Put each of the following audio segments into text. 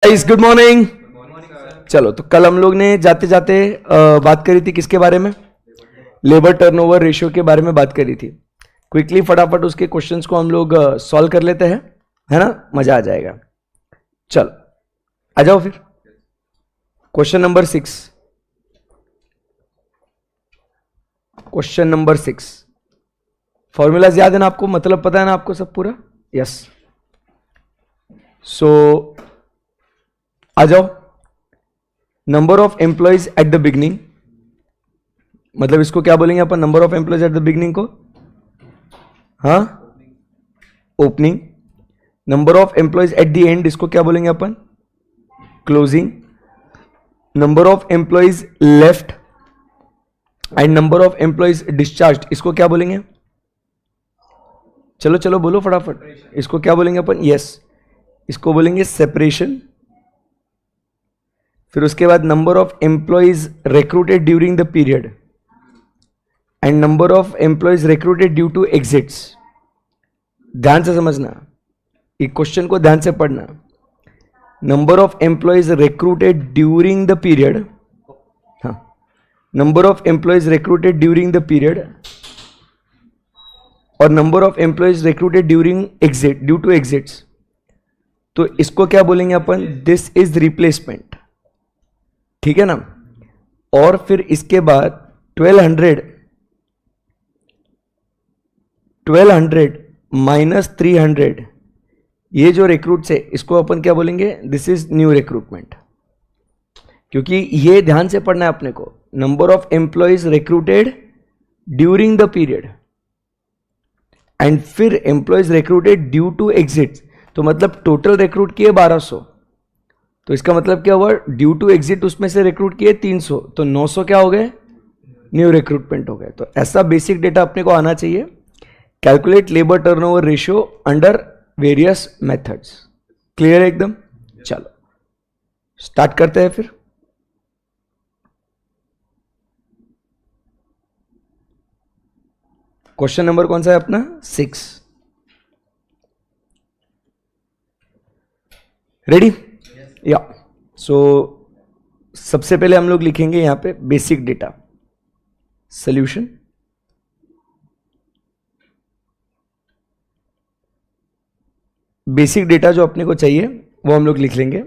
Guys good morning. चलो, तो कल हम लोग ने जाते जाते बात करी थी किसके बारे में? लेबर टर्नओवर रेशियो के बारे में बात करी थी। क्विकली फटाफट उसके क्वेश्चंस को हम लोग सॉल्व कर लेते हैं, है ना? मजा आ जाएगा। चलो आ जाओ फिर। Question number 6। Question number 6, formulas याद है ना आपको? मतलब पता है ना आपको सब पूरा? यस। सो आ जाओ। Number of employees at the beginning, मतलब इसको क्या बोलेंगे अपन? Number of employees at the beginning को हाँ opening. Number of employees at the end, इसको क्या बोलेंगे अपन? Closing. Number of employees left and number of employees discharge, इसको क्या बोलेंगे? चलो चलो बोलो फटाफट, इसको क्या बोलेंगे अपन? यस, इसको बोलेंगे सेपरेशन। फिर उसके बाद number of employees recruited during the period and number of employees recruited due to exits. ध्यान से समझना, ये क्वेश्चन को ध्यान से पढ़ना। Number of employees recruited during the period, हाँ, number of employees recruited during the period और number of employees recruited during exit, due to exits. तो इसको क्या बोलेंगे अपन? दिस इज रिप्लेसमेंट, ठीक है ना? और फिर इसके बाद 1200 माइनस 300, ये जो रिक्रूट्स है इसको अपन क्या बोलेंगे? This is new recruitment. क्योंकि ये ध्यान से पढ़ना है अपने को, number of employees recruited during the period and फिर employees recruited due to exit, तो मतलब टोटल रिक्रूट किए 1200, तो इसका मतलब क्या हुआ? ड्यू टू एग्जिट उसमें से रिक्रूट किए 300, तो 900 क्या हो गए? न्यू रिक्रूटमेंट हो गए। तो ऐसा बेसिक डेटा अपने को आना चाहिए। Calculate labour turnover ratio under various methods. Clear है एकदम? चलो स्टार्ट करते हैं फिर। क्वेश्चन नंबर कौन सा है अपना? 6। रेडी? या सो सबसे पहले हम लोग लिखेंगे यहां पे basic data solution. Basic data जो अपने को चाहिए वो हम लोग लिख लेंगे।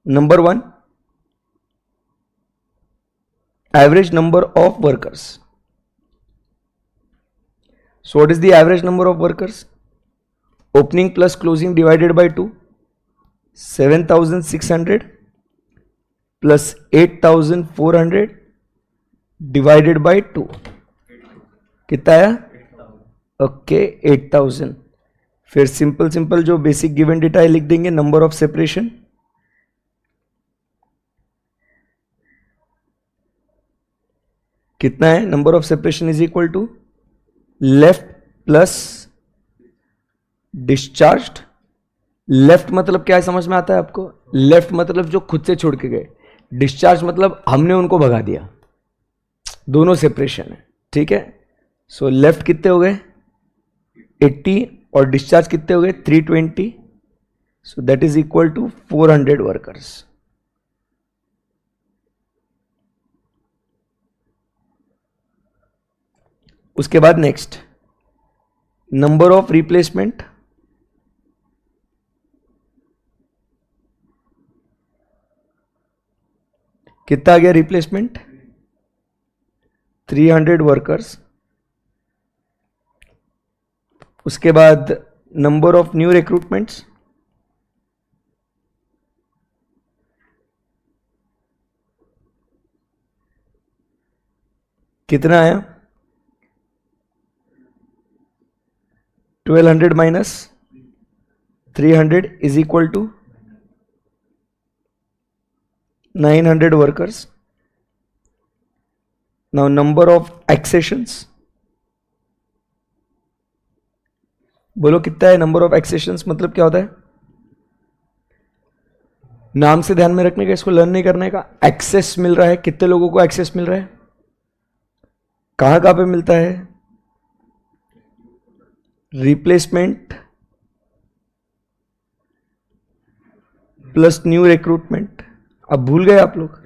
Number 1, average number of workers. So what is the average number of workers? Opening plus closing divided by 2, 7600 plus 8400 divided by 2, कितना आया? ओके 8000। फिर सिंपल जो बेसिक गिवन डेटा है लिख देंगे। नंबर ऑफ सेपरेशन, कितना है? Number of separation is equal to left plus discharged. Left मतलब क्या है, समझ में आता है आपको? लेफ्ट मतलब जो खुद से छोड़ के गए, डिस्चार्ज मतलब हमने उनको भगा दिया। दोनों सेपरेशन है, ठीक है? सो लेफ्ट कितने हो गए? 80 और डिस्चार्ज कितने हो गए? 320। So that is equal to 400 workers. उसके बाद नेक्स्ट, नंबर ऑफ रिप्लेसमेंट, कितना आ गया रिप्लेसमेंट? 300 वर्कर्स। उसके बाद नंबर ऑफ न्यू रिक्रूटमेंट्स, कितना आया? 1200 minus 300 is equal to 900 workers. Now number of accessions, बोलो कितना है? नंबर ऑफ एक्सेशंस मतलब क्या होता है? नाम से ध्यान में रखने का, इसको लर्न नहीं करने का। एक्सेस मिल रहा है, कितने लोगों को एक्सेस मिल रहा है? कहां कहां पे मिलता है? रिप्लेसमेंट प्लस न्यू रिक्रूटमेंट, अब भूल गए आप लोग,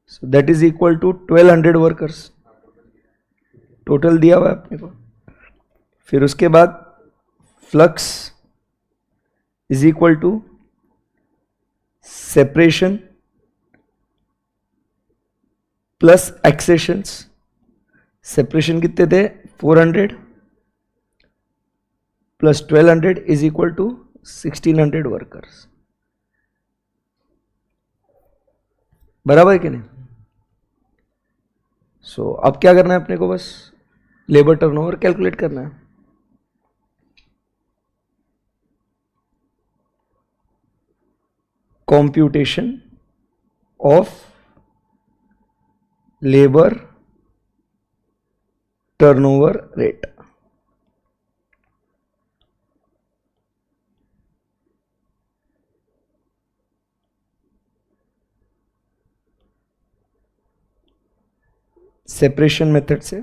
so that is equal to 1200 workers total दिया हुआ है अपने को। फिर उसके बाद flux is equal to separation plus accessions. Separation कितने थे 400 plus 1200 is equal to 1600 workers. बराबर है कि नहीं? सो अब क्या करना है अपने को, बस लेबर टर्नओवर कैलकुलेट करना है। Computation of labour turnover rate. Separation method से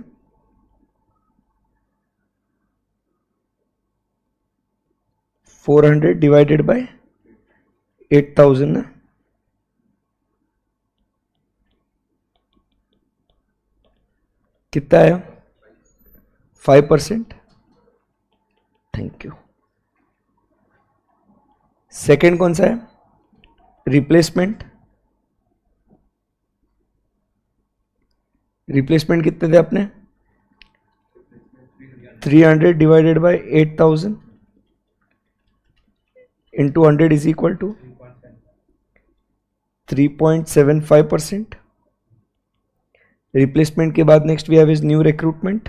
400 डिवाइडेड बाय 8000 ना, कितना आया 5%। Thank you. सेकंड कौन सा है, रिप्लेसमेंट। रिप्लेसमेंट कितने थे अपने 300 divided by 8000 into 100 is equal to 3.75%। Replacement के बाद next we have is new recruitment.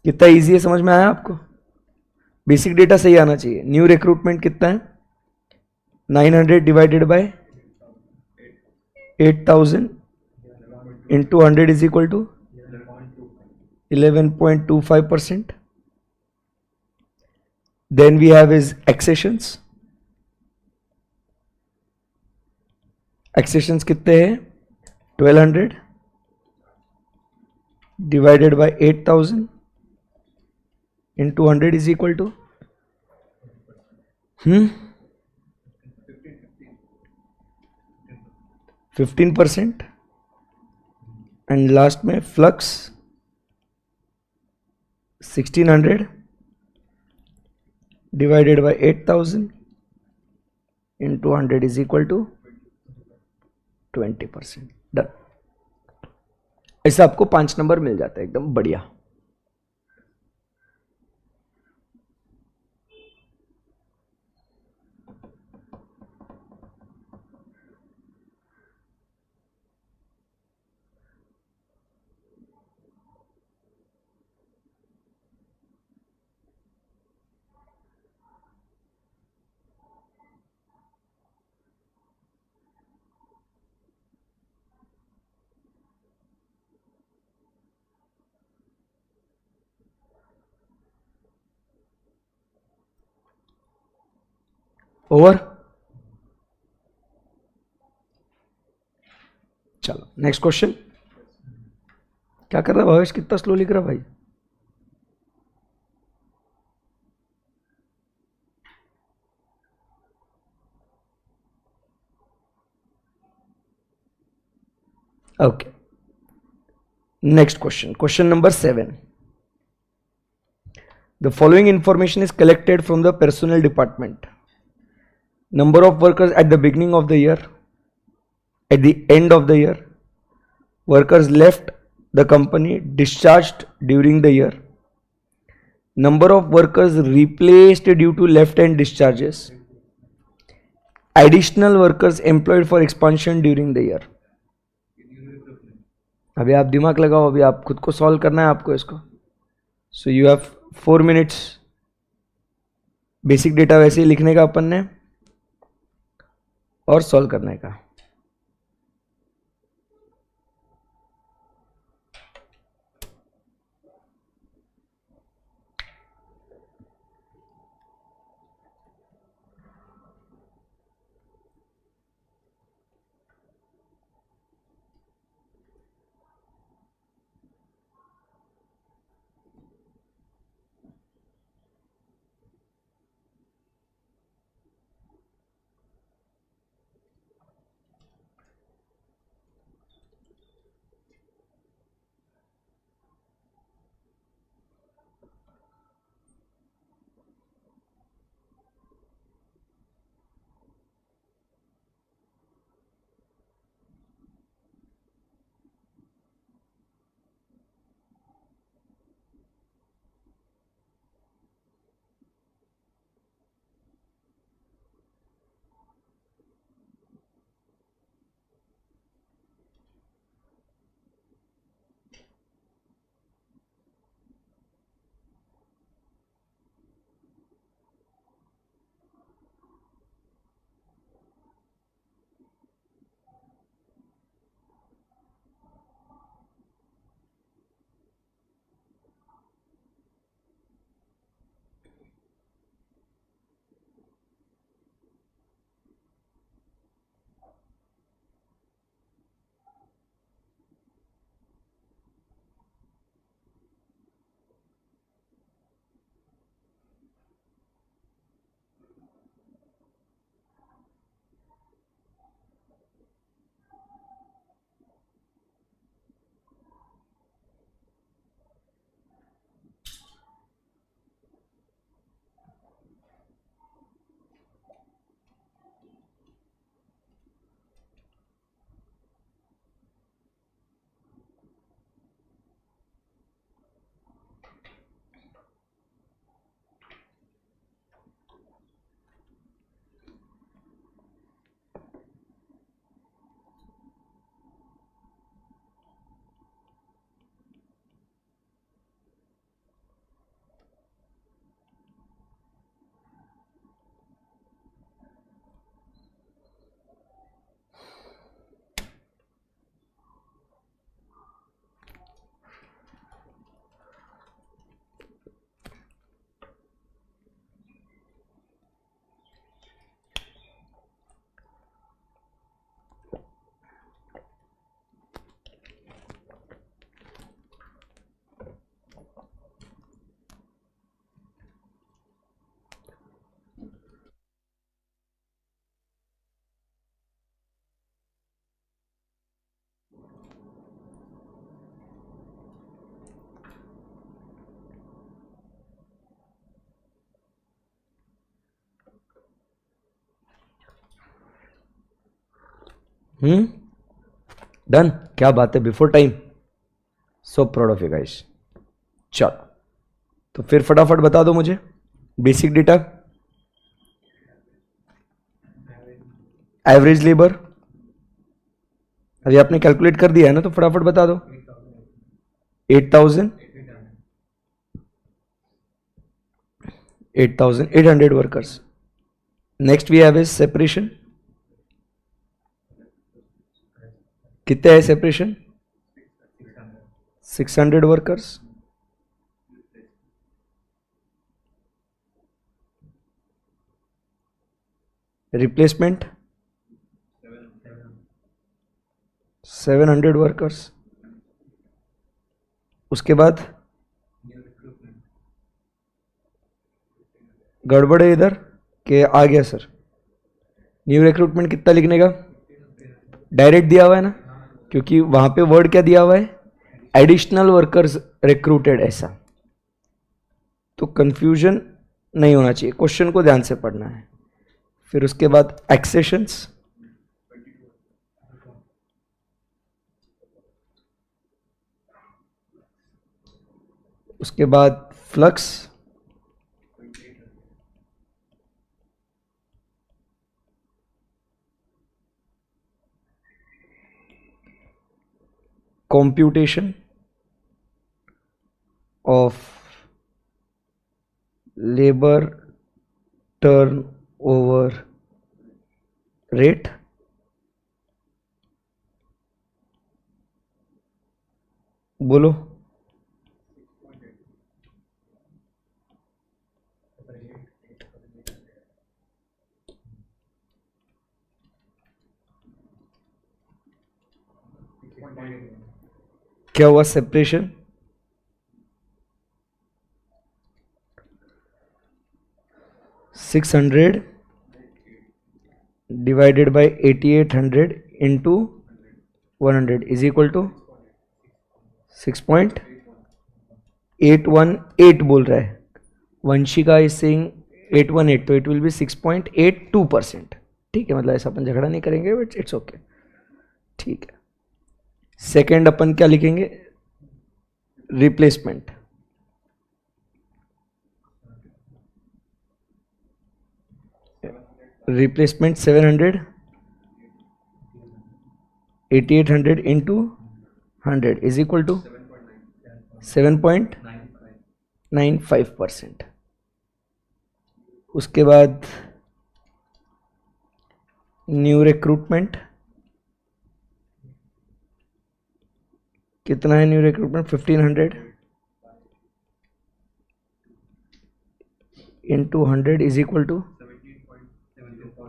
कितना इजी है, समझ में आया आपको? बेसिक डेटा सही आना चाहिए। न्यू रिक्रूटमेंट कितना है 900 divided by 8000 into 100 is equal to 11.25%। Then we have is accessions. Accessions कितने हैं 1200 divided by 8000 into 100 is equal to 15%। And last में flux 1600 divided by 8000 into 100 is equal to 20%। Done. ऐसा आपको 5 नंबर मिल जाता है, एकदम बढ़िया। ओवर। चलो नेक्स्ट क्वेश्चन। क्या कर रहा है भावेश, कितना स्लो लिख रहा भाई? Okay, next question, question number 7। The following information is collected from the personnel department. Number of workers at the beginning of the year, at the end of the year, workers left the company, discharged during the year, number of workers replaced due to left hand discharges, additional workers employed for expansion during the year. अभी आप दिमाग लगाओ, अभी आप खुद को solve करना है आपको इसको। So you have 4 minutes. Basic data वैसे ही लिखने का अपन ने और सॉल्व करने का। डन, क्या बात है, before time, so proud of you guys. चलो तो फिर फटाफट बता दो मुझे बेसिक डेटा। एवरेज लेबर अभी आपने कैलकुलेट कर दिया है ना, तो फटाफट बता दो। 8,800 workers. Next we have is separation. कितने है सेपरेशन? 600 वर्कर्स। Replacement 700 workers. उसके बाद गड़बड़ है इधर के आ गया सर। न्यू रिक्रूटमेंट कितना लिखने का? डायरेक्ट दिया हुआ है ना, क्योंकि वहां पे वर्ड क्या दिया हुआ है? एडिशनल वर्कर्स रिक्रूटेड, ऐसा। तो कंफ्यूजन नहीं होना चाहिए, क्वेश्चन को ध्यान से पढ़ना है। फिर उसके बाद एक्सेशंस, उसके बाद flux, computation of labor turnover rate, बोलो। क्या हुआ? Separation 600 divided by 8800 into 100 is equal to 6.818 बोल रहा है। वंशिका इज सेइंग 818, तो इट विल बी 6.82%। ठीक है, मतलब ऐसा अपन झगड़ा नहीं करेंगे, बट इट्स ओके। ठीक है, सेकेंड अपन क्या लिखेंगे? Replacement. Replacement 700 8800 into 100 is equal to 7.95%। उसके बाद न्यू रिक्रूटमेंट कितना है? New recruitment 1500 into 100 is equal to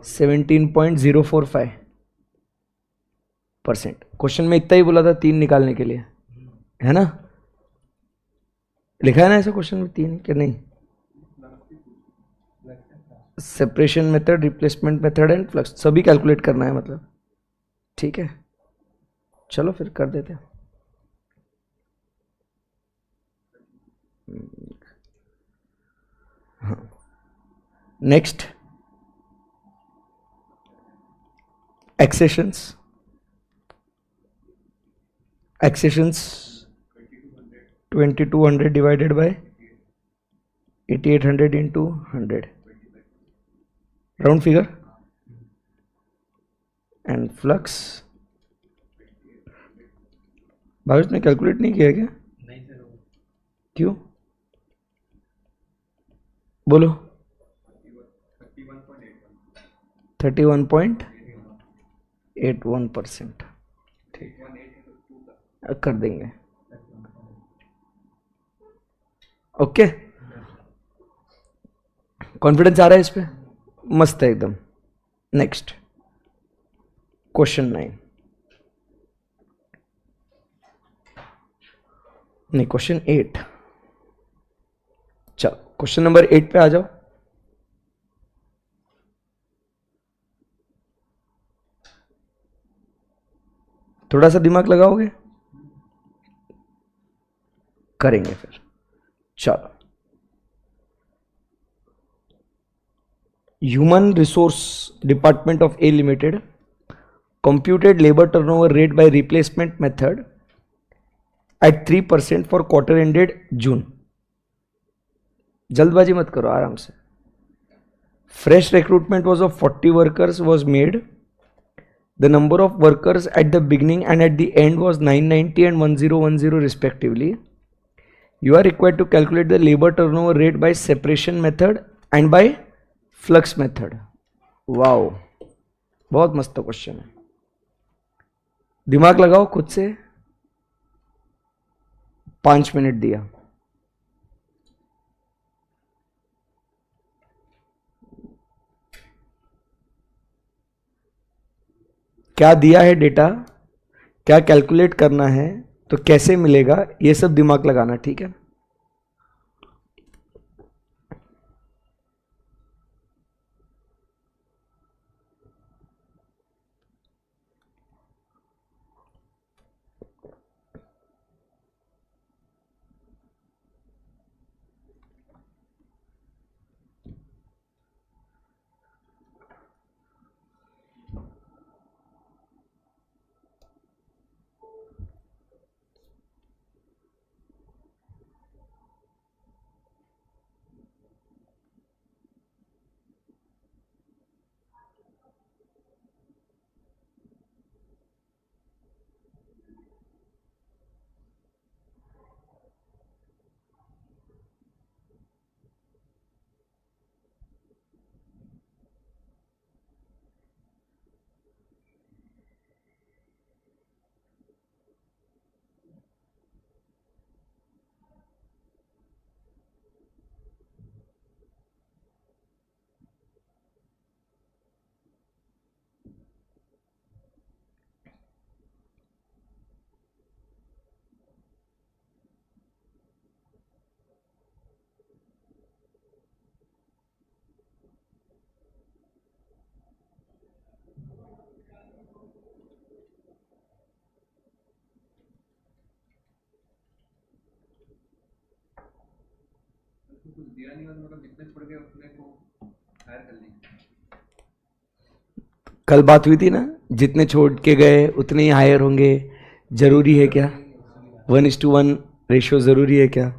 17.045%। Question में इतना ही बोला था 3 निकालने के लिए, है ना? लिखा है ना ऐसा क्वेश्चन में 3 कि नहीं? Separation method, replacement method and flux सभी कैलकुलेट करना है, मतलब। ठीक है, चलो फिर कर देते हैं। हाँ, next accessions. Accessions 2200 divided by 8800 into 100, round figure. And flux Bhavesh ने कैलकुलेट नहीं किया क्या? नहीं सर। क्यों? बोलो। 31.81%। ठीक, कर देंगे। ओके, कॉन्फिडेंस आ रहा है इस पे? मस्त है एकदम। नेक्स्ट क्वेश्चन 9, नहीं क्वेश्चन 8। चलो क्वेश्चन नंबर 8 पे आ जाओ। थोड़ा सा दिमाग लगाओगे? करेंगे फिर। चलो, human resource department of A limited computed labor turnover rate by replacement method at 3% for quarter ended June. जल्दबाजी मत करो, आराम से. Fresh recruitment was of 40 workers was made. The number of workers at the beginning and at the end was 990 and 1010 respectively. You are required to calculate the labor turnover rate by separation method and by flux method. Wow, बहुत मस्त question है. दिमाग लगाओ खुद से. 5 minute दिया. क्या दिया है डेटा, क्या कैलकुलेट करना है, तो कैसे मिलेगा, ये सब दिमाग लगाना. ठीक है. दिया नहीं, मतलब जितने छोड़ गए उतने को हायर कर ली. कल बात हुई थी ना, जितने छोड़ के गए उतने ही हायर होंगे. जरूरी है क्या? 1:1 रेशियो जरूरी है क्या?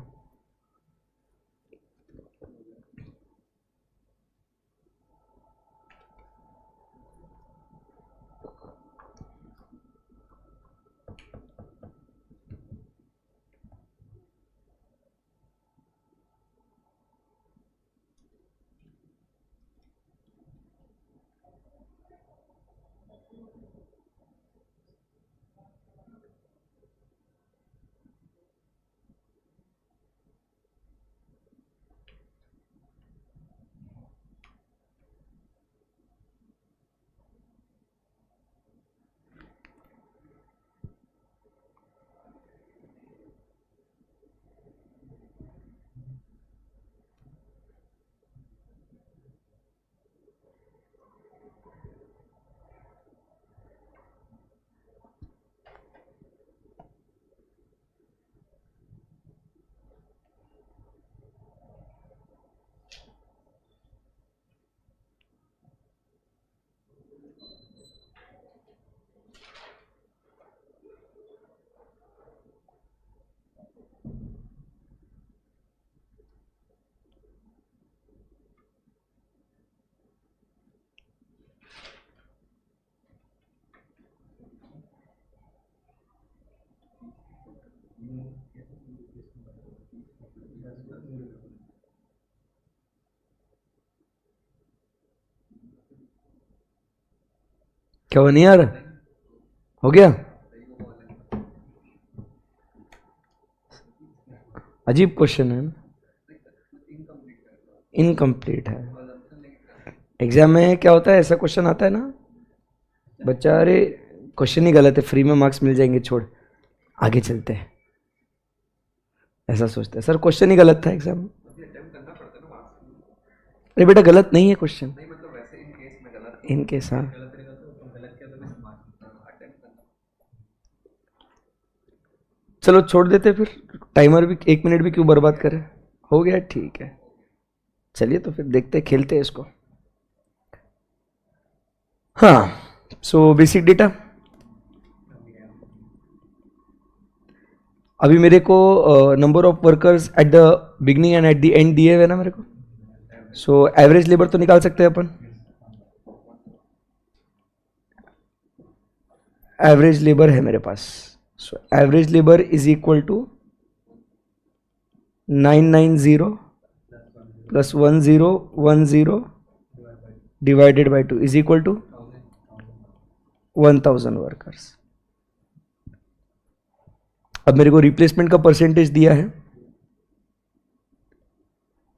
क्या वो नहीं आ रहा? हो गया? अजीब क्वेश्चन है. इनकम्प्लीट है. एग्जाम में क्या होता है, ऐसा क्वेश्चन आता है ना, बच्चा अरे क्वेश्चन ही गलत है, फ्री में मार्क्स मिल जाएंगे, छोड़ आगे चलते हैं, ऐसा सोचते हैं. सर क्वेश्चन ही गलत था एग्जाम में. अरे बेटा गलत नहीं है क्वेश्चन, इन केस. हाँ चलो छोड़ देते फिर, टाइमर भी 1 मिनट भी क्यों बर्बाद करें. हो गया, ठीक है. चलिए तो फिर देखते खेलते हैं इसको. हाँ सो बेसिक डेटा अभी मेरे को number of workers at the beginning and eight the and दिए हुए ना मेरे को. सो एवरेज लेबर तो निकाल सकते हैं अपन. एवरेज लेबर है मेरे पास. So average labour is equal to 990 प्लस 1010 divided by 2 is equal to 1000 workers. अब मेरे को रिप्लेसमेंट का परसेंटेज दिया है,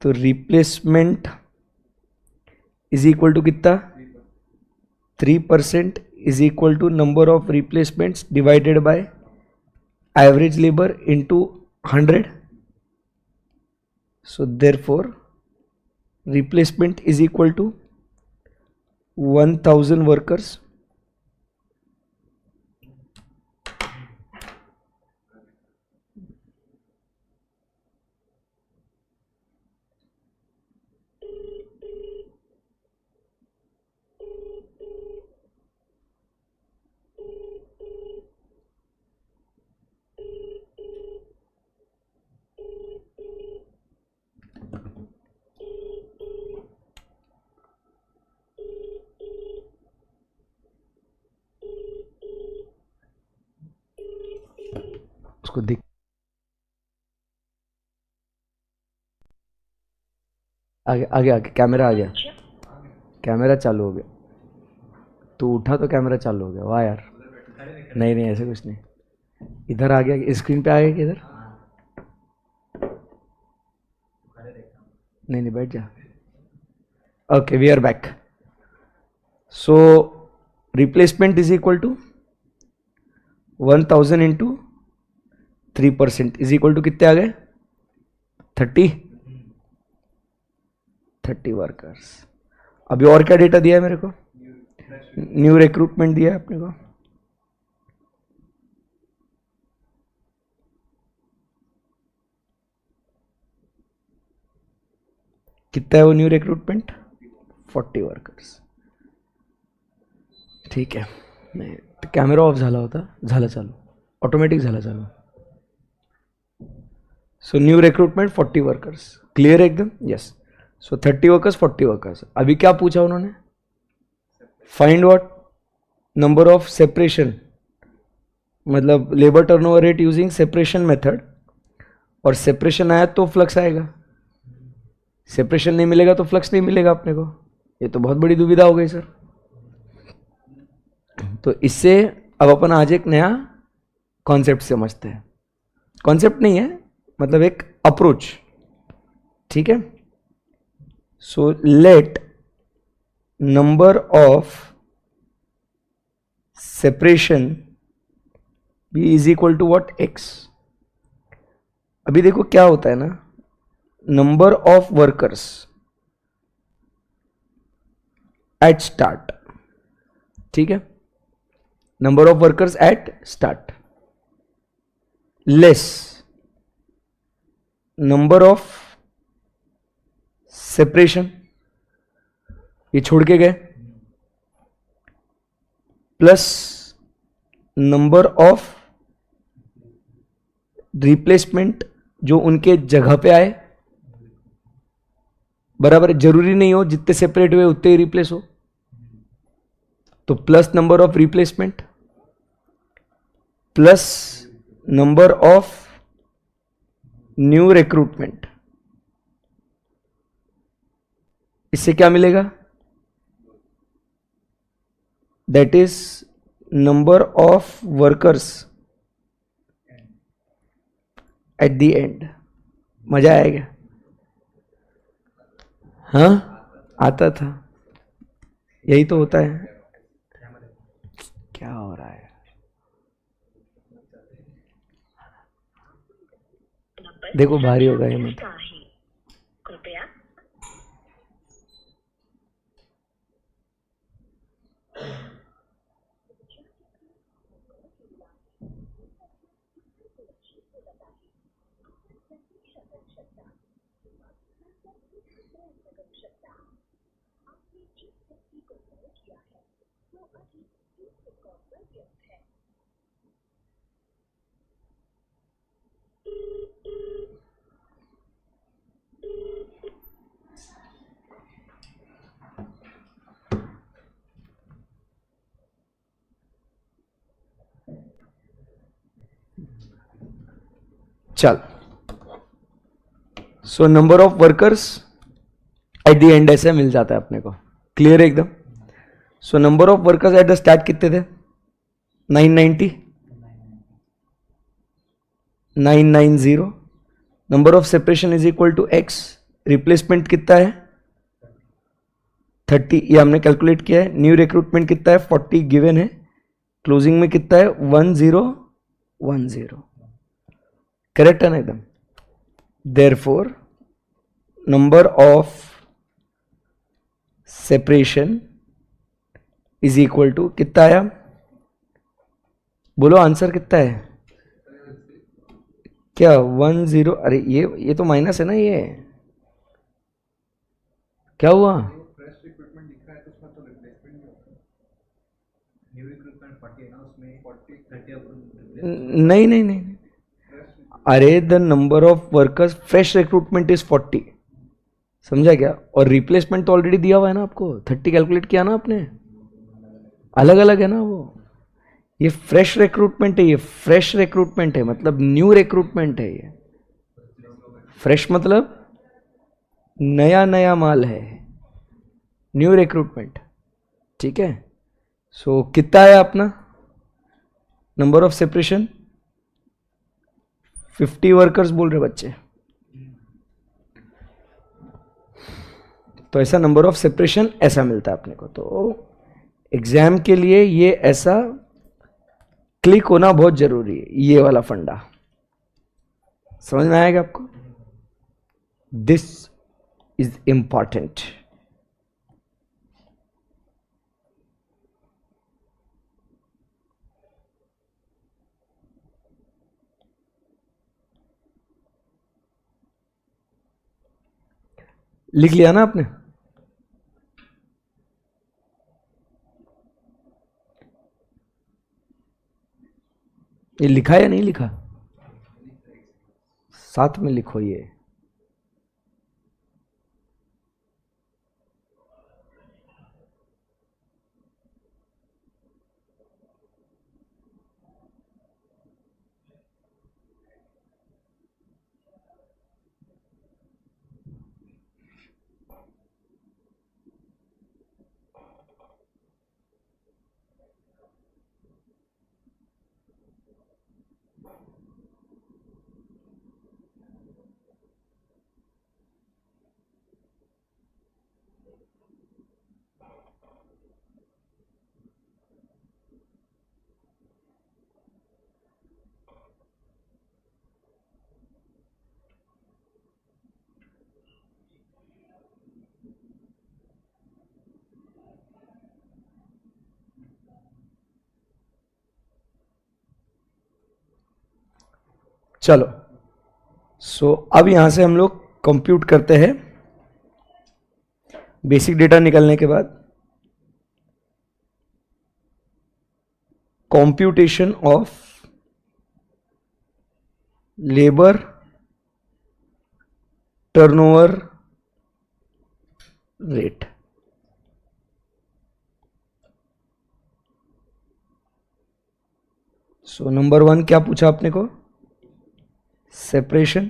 तो रिप्लेसमेंट इज इक्वल टू कितना 3% is equal to number of replacements divided by average labour into 100. So therefore replacement is equal to 1000 workers उसको देख. आगे आगे आगे कैमरा आ गया. कैमरा चालू हो गया. तू उठा तो कैमरा चालू हो गया. वाह यार. नहीं नहीं ऐसे कुछ नहीं. इधर आ गया स्क्रीन पे आ गया कि इधर. नहीं नहीं बैठ जा. Okay we are back. So replacement is equal to 1000 into 3% is equal to कितने आ गए 30 वर्कर्स. अभी और क्या डेटा दिया है मेरे को. न्यू रिक्रूटमेंट दिया है अपने को. कितना है वो न्यू रिक्रूटमेंट 40 वर्कर्स. ठीक आहे. नाही कॅमेरा ऑफ झाला होता. झाला चालू. ऑटोमॅटिक झाला चालू. So new recruitment 40 workers. Clear है एकदम. यस. So 30 workers 40 workers. अभी क्या पूछा उन्होंने. Find what number of separation, मतलब labour turnover rate using separation method. और सेपरेशन आया तो फ्लक्स आएगा. सेपरेशन नहीं मिलेगा तो फ्लक्स नहीं मिलेगा अपने को. ये तो बहुत बड़ी दुविधा हो गई सर. तो इससे अब अपन आज एक नया कॉन्सेप्ट समझते हैं. कॉन्सेप्ट नहीं है मतलब एक अप्रोच. ठीक है. So let number of separation be is equal to what x. अभी देखो क्या होता है ना, number of workers at start. ठीक है. Number of workers at start less number of separation, ये छोड़ के गए, प्लस नंबर ऑफ रिप्लेसमेंट जो उनके जगह पे आए. बराबर. जरूरी नहीं हो जितने सेपरेट हुए उतने ही रिप्लेस हो. तो plus number of replacement plus number of new recruitment. इससे क्या मिलेगा. That is number of workers at the and. मजा आएगा. हाँ आता था. यही तो होता है. क्या हो रहा है. देखो भारी होगा ये मत. कृपया चल, so number of workers at the end ऐसे मिल जाता है अपने को, क्लियर है एकदम। So number of workers at the start कितने थे? 990, 990। Number of separation is equal to x, replacement कितना है? 30, ये हमने कैलकुलेट किया है। न्यू रिक्रूटमेंट कितना है? 40 गिवन है। क्लोजिंग में कितना है? 1010। करेक्ट है ना एकदम। Therefore number of separation is equal to कितना आया? बोलो आंसर कितना है? क्या 10? अरे ये तो माइनस है ना, ये क्या हुआ? नहीं नहीं नहीं, अरे the number of workers fresh recruitment is 40, समझा क्या? और रिप्लेसमेंट तो ऑलरेडी दिया हुआ है ना आपको, 30 कैलकुलेट किया ना आपने, अलग अलग है ना वो। ये फ्रेश रिक्रूटमेंट है, ये फ्रेश रिक्रूटमेंट है, मतलब न्यू रिक्रूटमेंट है। ये फ्रेश मतलब नया नया माल है, न्यू रिक्रूटमेंट, ठीक है। सो कितना है अपना नंबर ऑफ सेपरेशन? 50 वर्कर्स बोल रहे बच्चे, तो ऐसा नंबर ऑफ सेपरेशन ऐसा मिलता है अपने को। तो एग्जाम के लिए ये ऐसा क्लिक होना बहुत जरूरी है, ये वाला फंडा समझ में आएगा आपको? This is important. लिख लिया ना आपने? ये लिखा या नहीं लिखा? साथ में लिखो ये। चलो, सो अब यहां से हम लोग कंप्यूट करते हैं। बेसिक डेटा निकलने के बाद computation of labour turnover rate. So number 1 क्या पूछा आपने को? Separation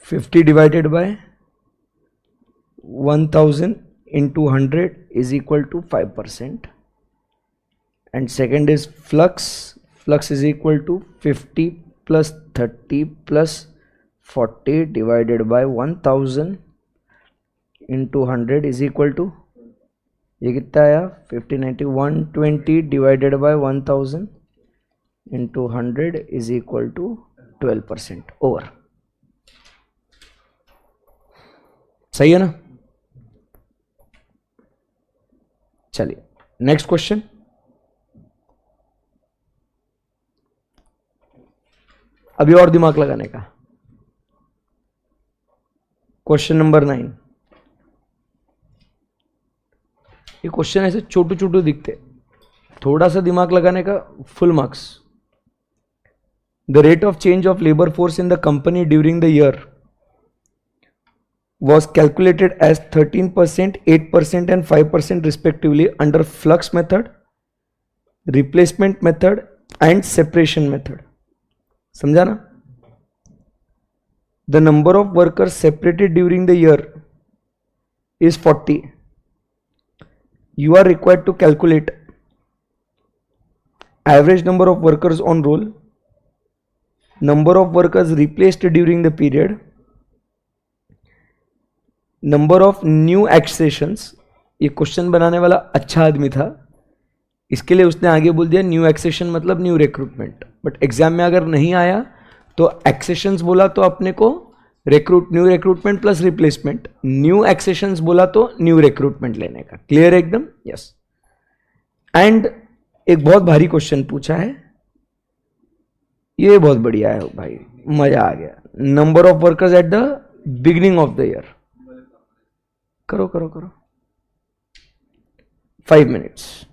50 divided by 1000 into 100 is equal to 5%, and second is flux is equal to 50 plus 30 plus 40 divided by 1000 into 100 is equal to, ये कितना आया? 50 90 120 divided by 1000 into 100 is equal to 12% over. सही है ना? चलिए नेक्स्ट क्वेश्चन। अभी और दिमाग लगाने का। Question number 9। ये क्वेश्चन ऐसे छोटू छोटू दिखते, थोड़ा सा दिमाग लगाने का full marks. The rate of change of labour force in the company during the year was calculated as 13%, 8% and 5% respectively under flux method, replacement method and separation method, समझा ना? The number of workers separated during the year is 40. You are required to calculate average number of workers on roll, number of workers replaced during the period, number of new accessions. ये question बनाने वाला अच्छा आदमी था, इसके लिए उसने आगे बोल दिया न्यू एक्सेशन मतलब न्यू रिक्रूटमेंट, बट एग्जाम में अगर नहीं आया तो एक्सेशंस बोला तो अपने को new recruitment plus replacement, new accessions बोला तो न्यू रिक्रूटमेंट लेने का। क्लियर एकदम? यस। एंड एक बहुत भारी क्वेश्चन पूछा है, ये बहुत बढ़िया है भाई, मजा आ गया। Number of workers at the beginning of the year. करो करो करो, 5 मिनट्स।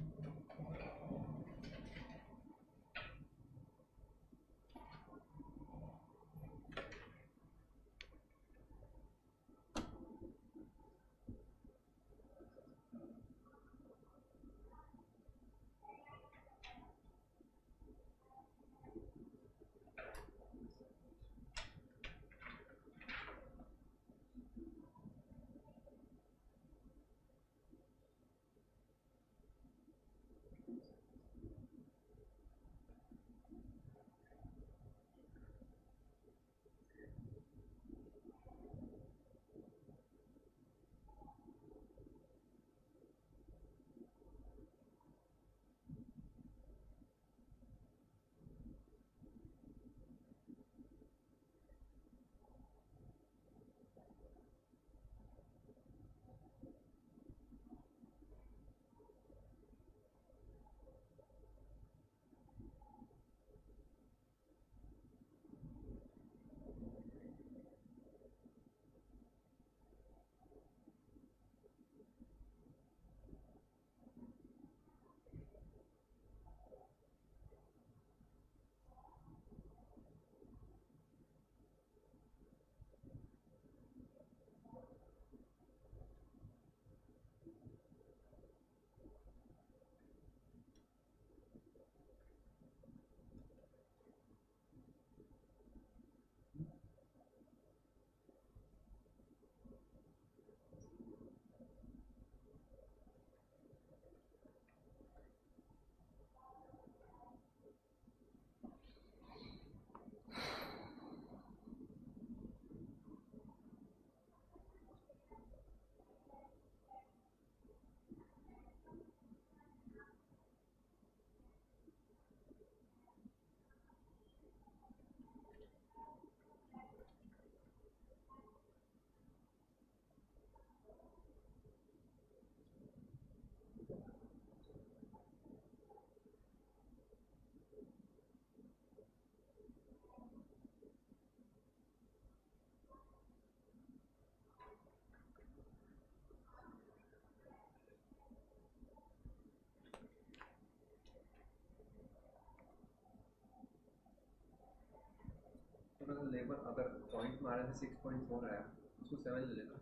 लेबर अगर पॉइंट मारे थे 6.4 आया, उसको 7 ले लेना।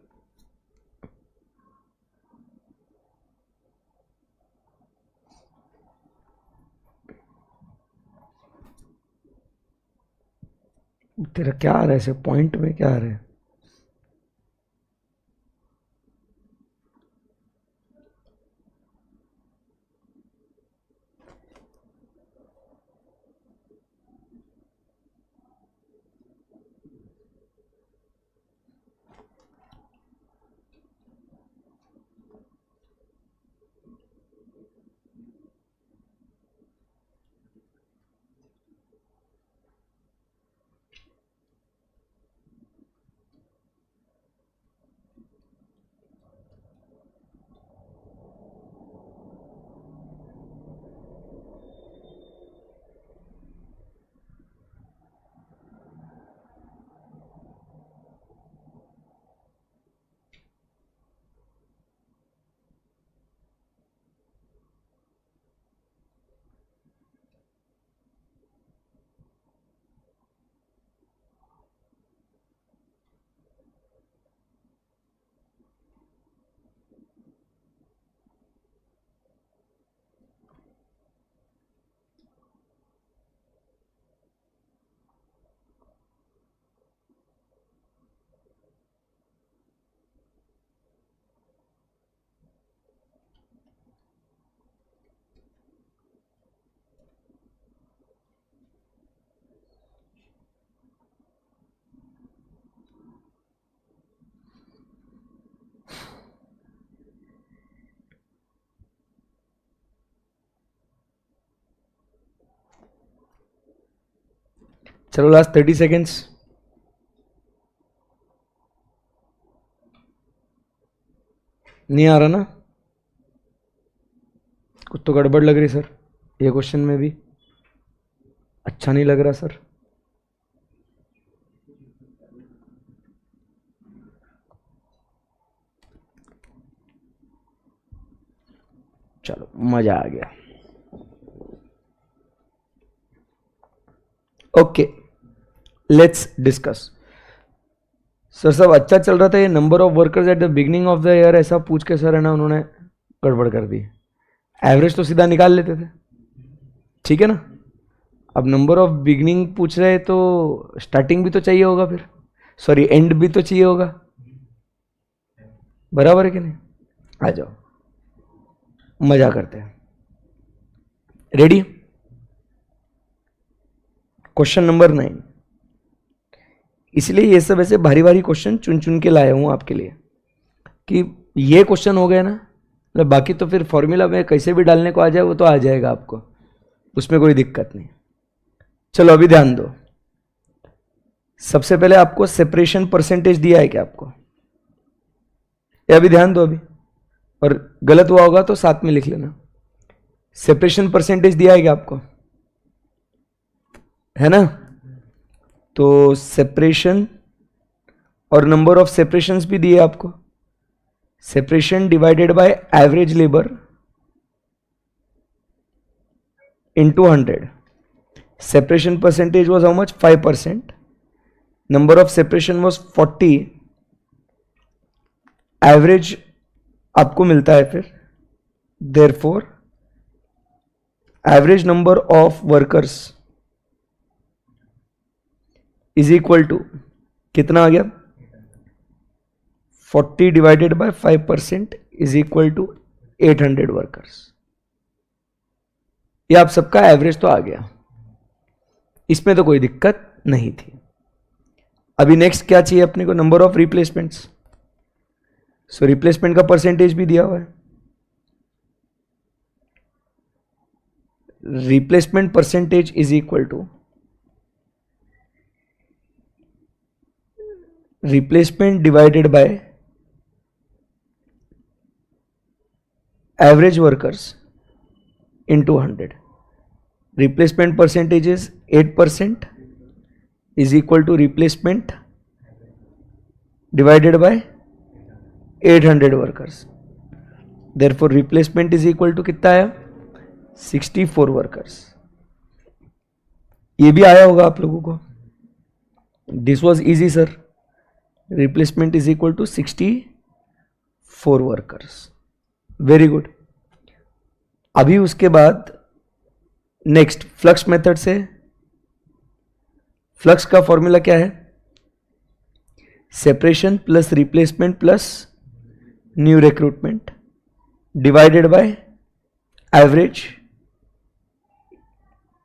तेरा क्या आ रहा है ऐसे पॉइंट में, क्या आ रहा है? चलो लास्ट 30 सेकेंड्स। नहीं आ रहा ना? कुछ तो गड़बड़ लग रही सर, ये क्वेश्चन में भी अच्छा नहीं लग रहा सर। चलो मजा आ गया। Okay let's discuss. सर सब अच्छा चल रहा था, ये number of workers at the beginning of the year ऐसा पूछ के सर है ना उन्होंने गड़बड़ कर दी। एवरेज तो सीधा निकाल लेते थे, ठीक है ना। अब नंबर ऑफ बिगिनिंग पूछ रहे तो स्टार्टिंग भी तो चाहिए होगा, फिर सॉरी एंड भी तो चाहिए होगा, बराबर है कि नहीं? आ जाओ मजा करते हैं। रेडी? Question number 9। इसलिए ये सब ऐसे भारी भारी क्वेश्चन चुन चुन के लाया हूं आपके लिए कि ये क्वेश्चन हो गया ना, मतलब बाकी तो फिर फॉर्मूला में कैसे भी डालने को आ जाए वो तो आ जाएगा आपको, उसमें कोई दिक्कत नहीं। चलो अभी ध्यान दो। सबसे पहले आपको सेपरेशन परसेंटेज दिया है क्या आपको? ये अभी ध्यान दो अभी, और गलत हुआ होगा तो साथ में लिख लेना। सेपरेशन परसेंटेज दिया है क्या आपको? है ना? तो सेपरेशन और नंबर ऑफ सेपरेशंस भी दिए आपको। Separation divided by average labour into 100. Separation percentage was how much? 5%. Number of separation was 40. Average आपको मिलता है फिर, therefore average number of workers is equal to कितना आ गया? 40 divided by 5% is equal to 800 workers. ये आप सबका एवरेज तो आ गया, इसमें तो कोई दिक्कत नहीं थी। अभी नेक्स्ट क्या चाहिए अपने को? Number of replacements. So replacement का परसेंटेज भी दिया हुआ है। Replacement percentage is equal to replacement divided by average workers into 100. Replacement percentage is 8% is equal to replacement divided by 800 workers. Therefore replacement is equal to कितना आया? 64 workers. ये भी आया होगा आप लोगों को। This was easy sir. Replacement is equal to 64 workers. Very good. अभी उसके बाद नेक्स्ट फ्लक्स मेथड से, फ्लक्स का फॉर्मूला क्या है? Separation plus replacement plus new recruitment divided by average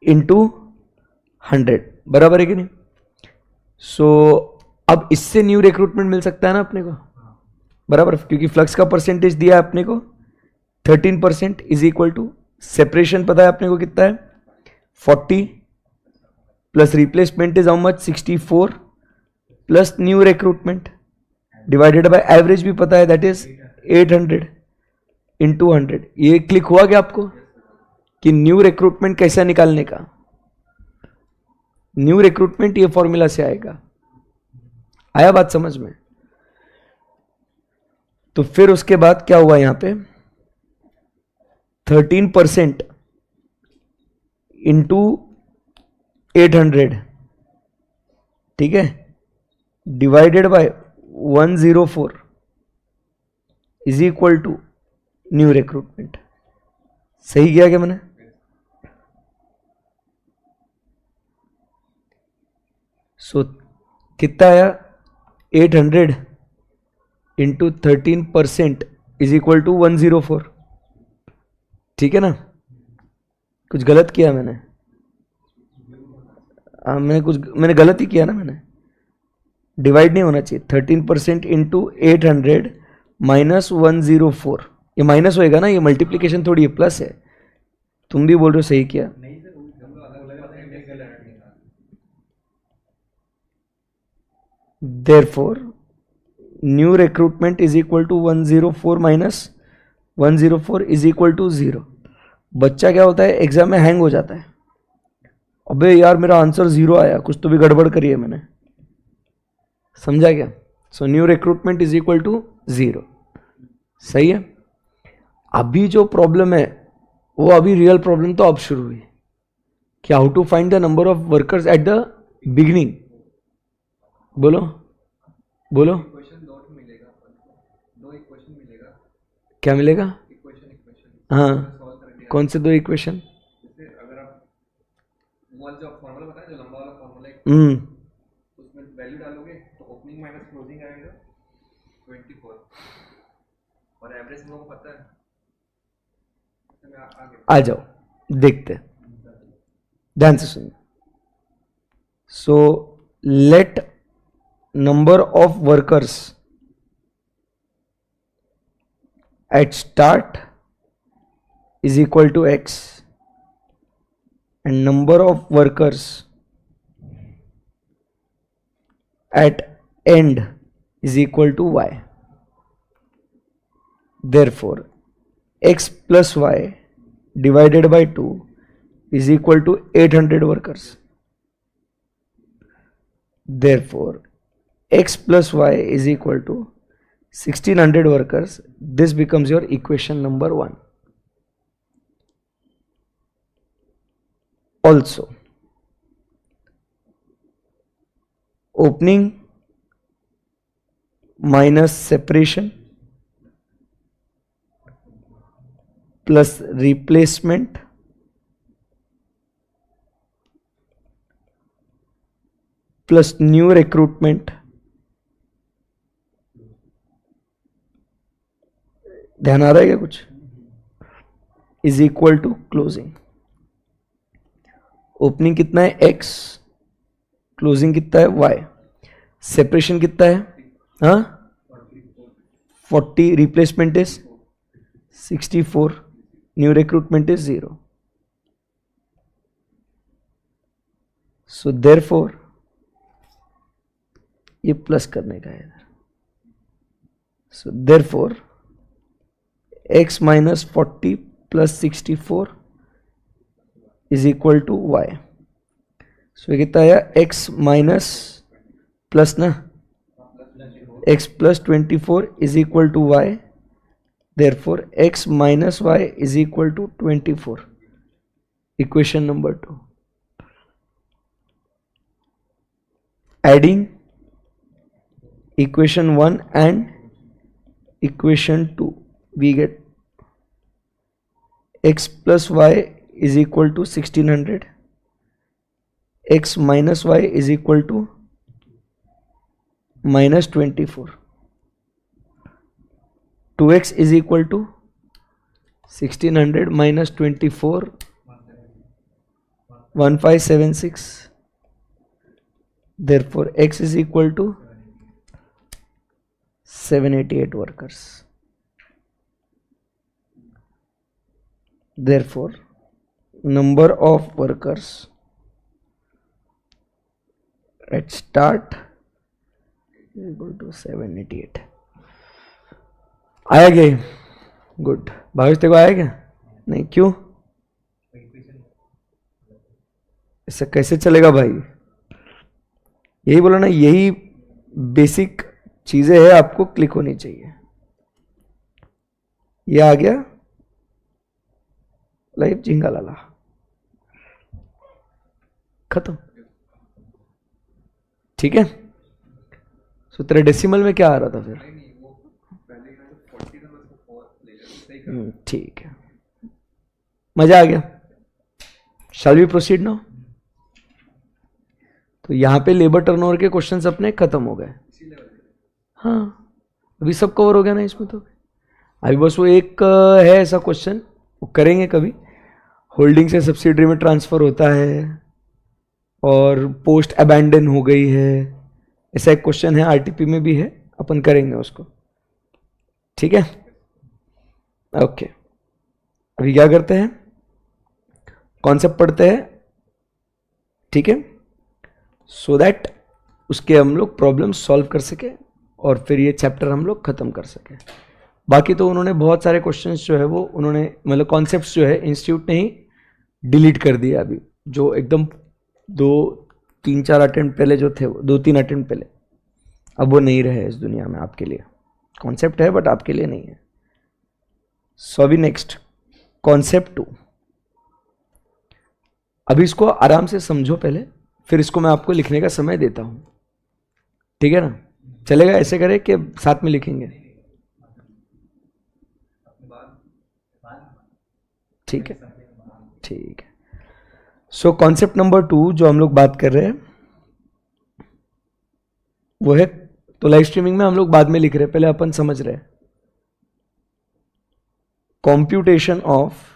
into 100, बराबर है कि नहीं? सो अब इससे न्यू रिक्रूटमेंट मिल सकता है ना अपने को, बराबर, क्योंकि फ्लक्स का परसेंटेज दिया है अपने को 13% इज इक्वल टू सेपरेशन पता है अपने को कितना है 40 plus replacement is how much 64 plus new recruitment divided by average भी पता है दैट इज 800 इंटू 100। ये क्लिक हुआ क्या आपको कि न्यू रिक्रूटमेंट कैसा निकालने का? न्यू रिक्रूटमेंट ये फॉर्मूला से आएगा। आया बात समझ में? तो फिर उसके बाद क्या हुआ यहां पे? 13% इंटू 800, ठीक है, divided by 104 is equal to new recruitment. सही किया क्या मैंने? सो कितना आया? 800 इंटू 13% इज इक्वल टू 104, ठीक है ना? कुछ गलत किया मैंने? मैंने गलत ही किया ना, मैंने डिवाइड नहीं होना चाहिए। 13% इंटू 800 माइनस 104, ये माइनस होएगा ना, ये मल्टीप्लीकेशन थोड़ी, ये प्लस है। तुम भी बोल रहे हो सही किया। Therefore new recruitment is equal to 104 minus 104 is equal to 0. बच्चा क्या होता है, एग्जाम में हैंग हो जाता है, अबे यार मेरा आंसर 0 आया, कुछ तो भी गड़बड़ करी है मैंने, समझा क्या? So new recruitment is equal to 0. सही है. अभी जो प्रॉब्लम है वो अभी रियल प्रॉब्लम तो अब शुरू हुई कि how to find the number of workers at the beginning. बोलो बोलो. इक्वेशन दो मिलेगा, दो इक्वेशन मिलेगा. क्या मिलेगा? इक्वेशन हाँ, सॉल्व करके. कौन से दो इक्वेशन? जैसे अगर आप वो जो फॉर्मूला बताया, जो लंबा वाला फॉर्मूला है, उसमें वैल्यू डालोगे तो ओपनिंग माइनस क्लोजिंग आएगा 24, और एवरेज लोगों को पता है. इसमें आगे आ जाओ देखते हैं, ध्यान से सुनिए. So let number of workers at start is equal to x and number of workers at end is equal to y. Therefore x plus y divided by 2 is equal to 800 workers. Therefore x plus y is equal to 1600 workers. This becomes your equation number 1. Also, opening minus separation plus replacement plus new recruitment, ध्यान आ रहा है क्या कुछ, is equal to closing. Opening कितना है x, closing कितना है y, separation कितना है, हाँ 40, replacement is 64, new recruitment is 0. So therefore ये प्लस करने का है इधर. So therefore x minus 40 plus 64 is equal to y. So ये कितना आया, x माइनस प्लस ना, x plus 24 is equal to y. Therefore x minus y is equal to 24. Equation number 2. Adding equation 1 and equation 2, we get x plus y is equal to 1600, x minus y is equal to minus 24, 2x is equal to 1600 minus 24, 1576. Therefore x is equal to 788 workers. Therefore number of workers at start is equal to 788. आया क्या? Good. Bhavesh तेरे को आया क्या? नहीं, क्यों? ऐसा कैसे चलेगा भाई? यही बोला ना, यही बेसिक चीजें है, आपको क्लिक होनी चाहिए. ये आ गया लाइव झिंगा लाला, खत्म. ठीक है. सो तेरे डेसिमल में क्या आ रहा था फिर? ठीक है, मजा आ गया. Shall we proceed now? तो यहां पे लेबर टर्नओवर के क्वेश्चंस अपने खत्म हो गए. हाँ, अभी सब कवर हो गया ना इसमें. तो अभी बस वो एक है ऐसा क्वेश्चन, वो करेंगे कभी. होल्डिंग से सब्सिडरी में ट्रांसफर होता है और पोस्ट अबैंडन हो गई है, ऐसा एक क्वेश्चन है, आरटीपी में भी है, अपन करेंगे उसको. ठीक है, ओके. अभी क्या करते हैं, कॉन्सेप्ट पढ़ते हैं. ठीक है, सो दैट उसके हम लोग प्रॉब्लम सॉल्व कर सके और फिर ये चैप्टर हम लोग ख़त्म कर सके। बाकी तो उन्होंने बहुत सारे क्वेश्चंस जो है वो उन्होंने मतलब कॉन्सेप्ट्स जो है इंस्टीट्यूट ने ही डिलीट कर दिया अभी, जो एकदम 2-3-4 अटेम्प्ट पहले जो थे, 2-3 अटेम्प्ट पहले, अब वो नहीं रहे इस दुनिया में आपके लिए। कॉन्सेप्ट है बट आपके लिए नहीं है। सो अभी नेक्स्ट कॉन्सेप्ट 2। अभी इसको आराम से समझो पहले, फिर इसको मैं आपको लिखने का समय देता हूं, ठीक है ना? चलेगा? ऐसे करें कि साथ में लिखेंगे, ठीक है? ठीक है। सो कॉन्सेप्ट नंबर 2 जो हम लोग बात कर रहे हैं वो है, तो लाइव स्ट्रीमिंग में हम लोग बाद में लिख रहे हैं, पहले अपन समझ रहे हैं। Computation of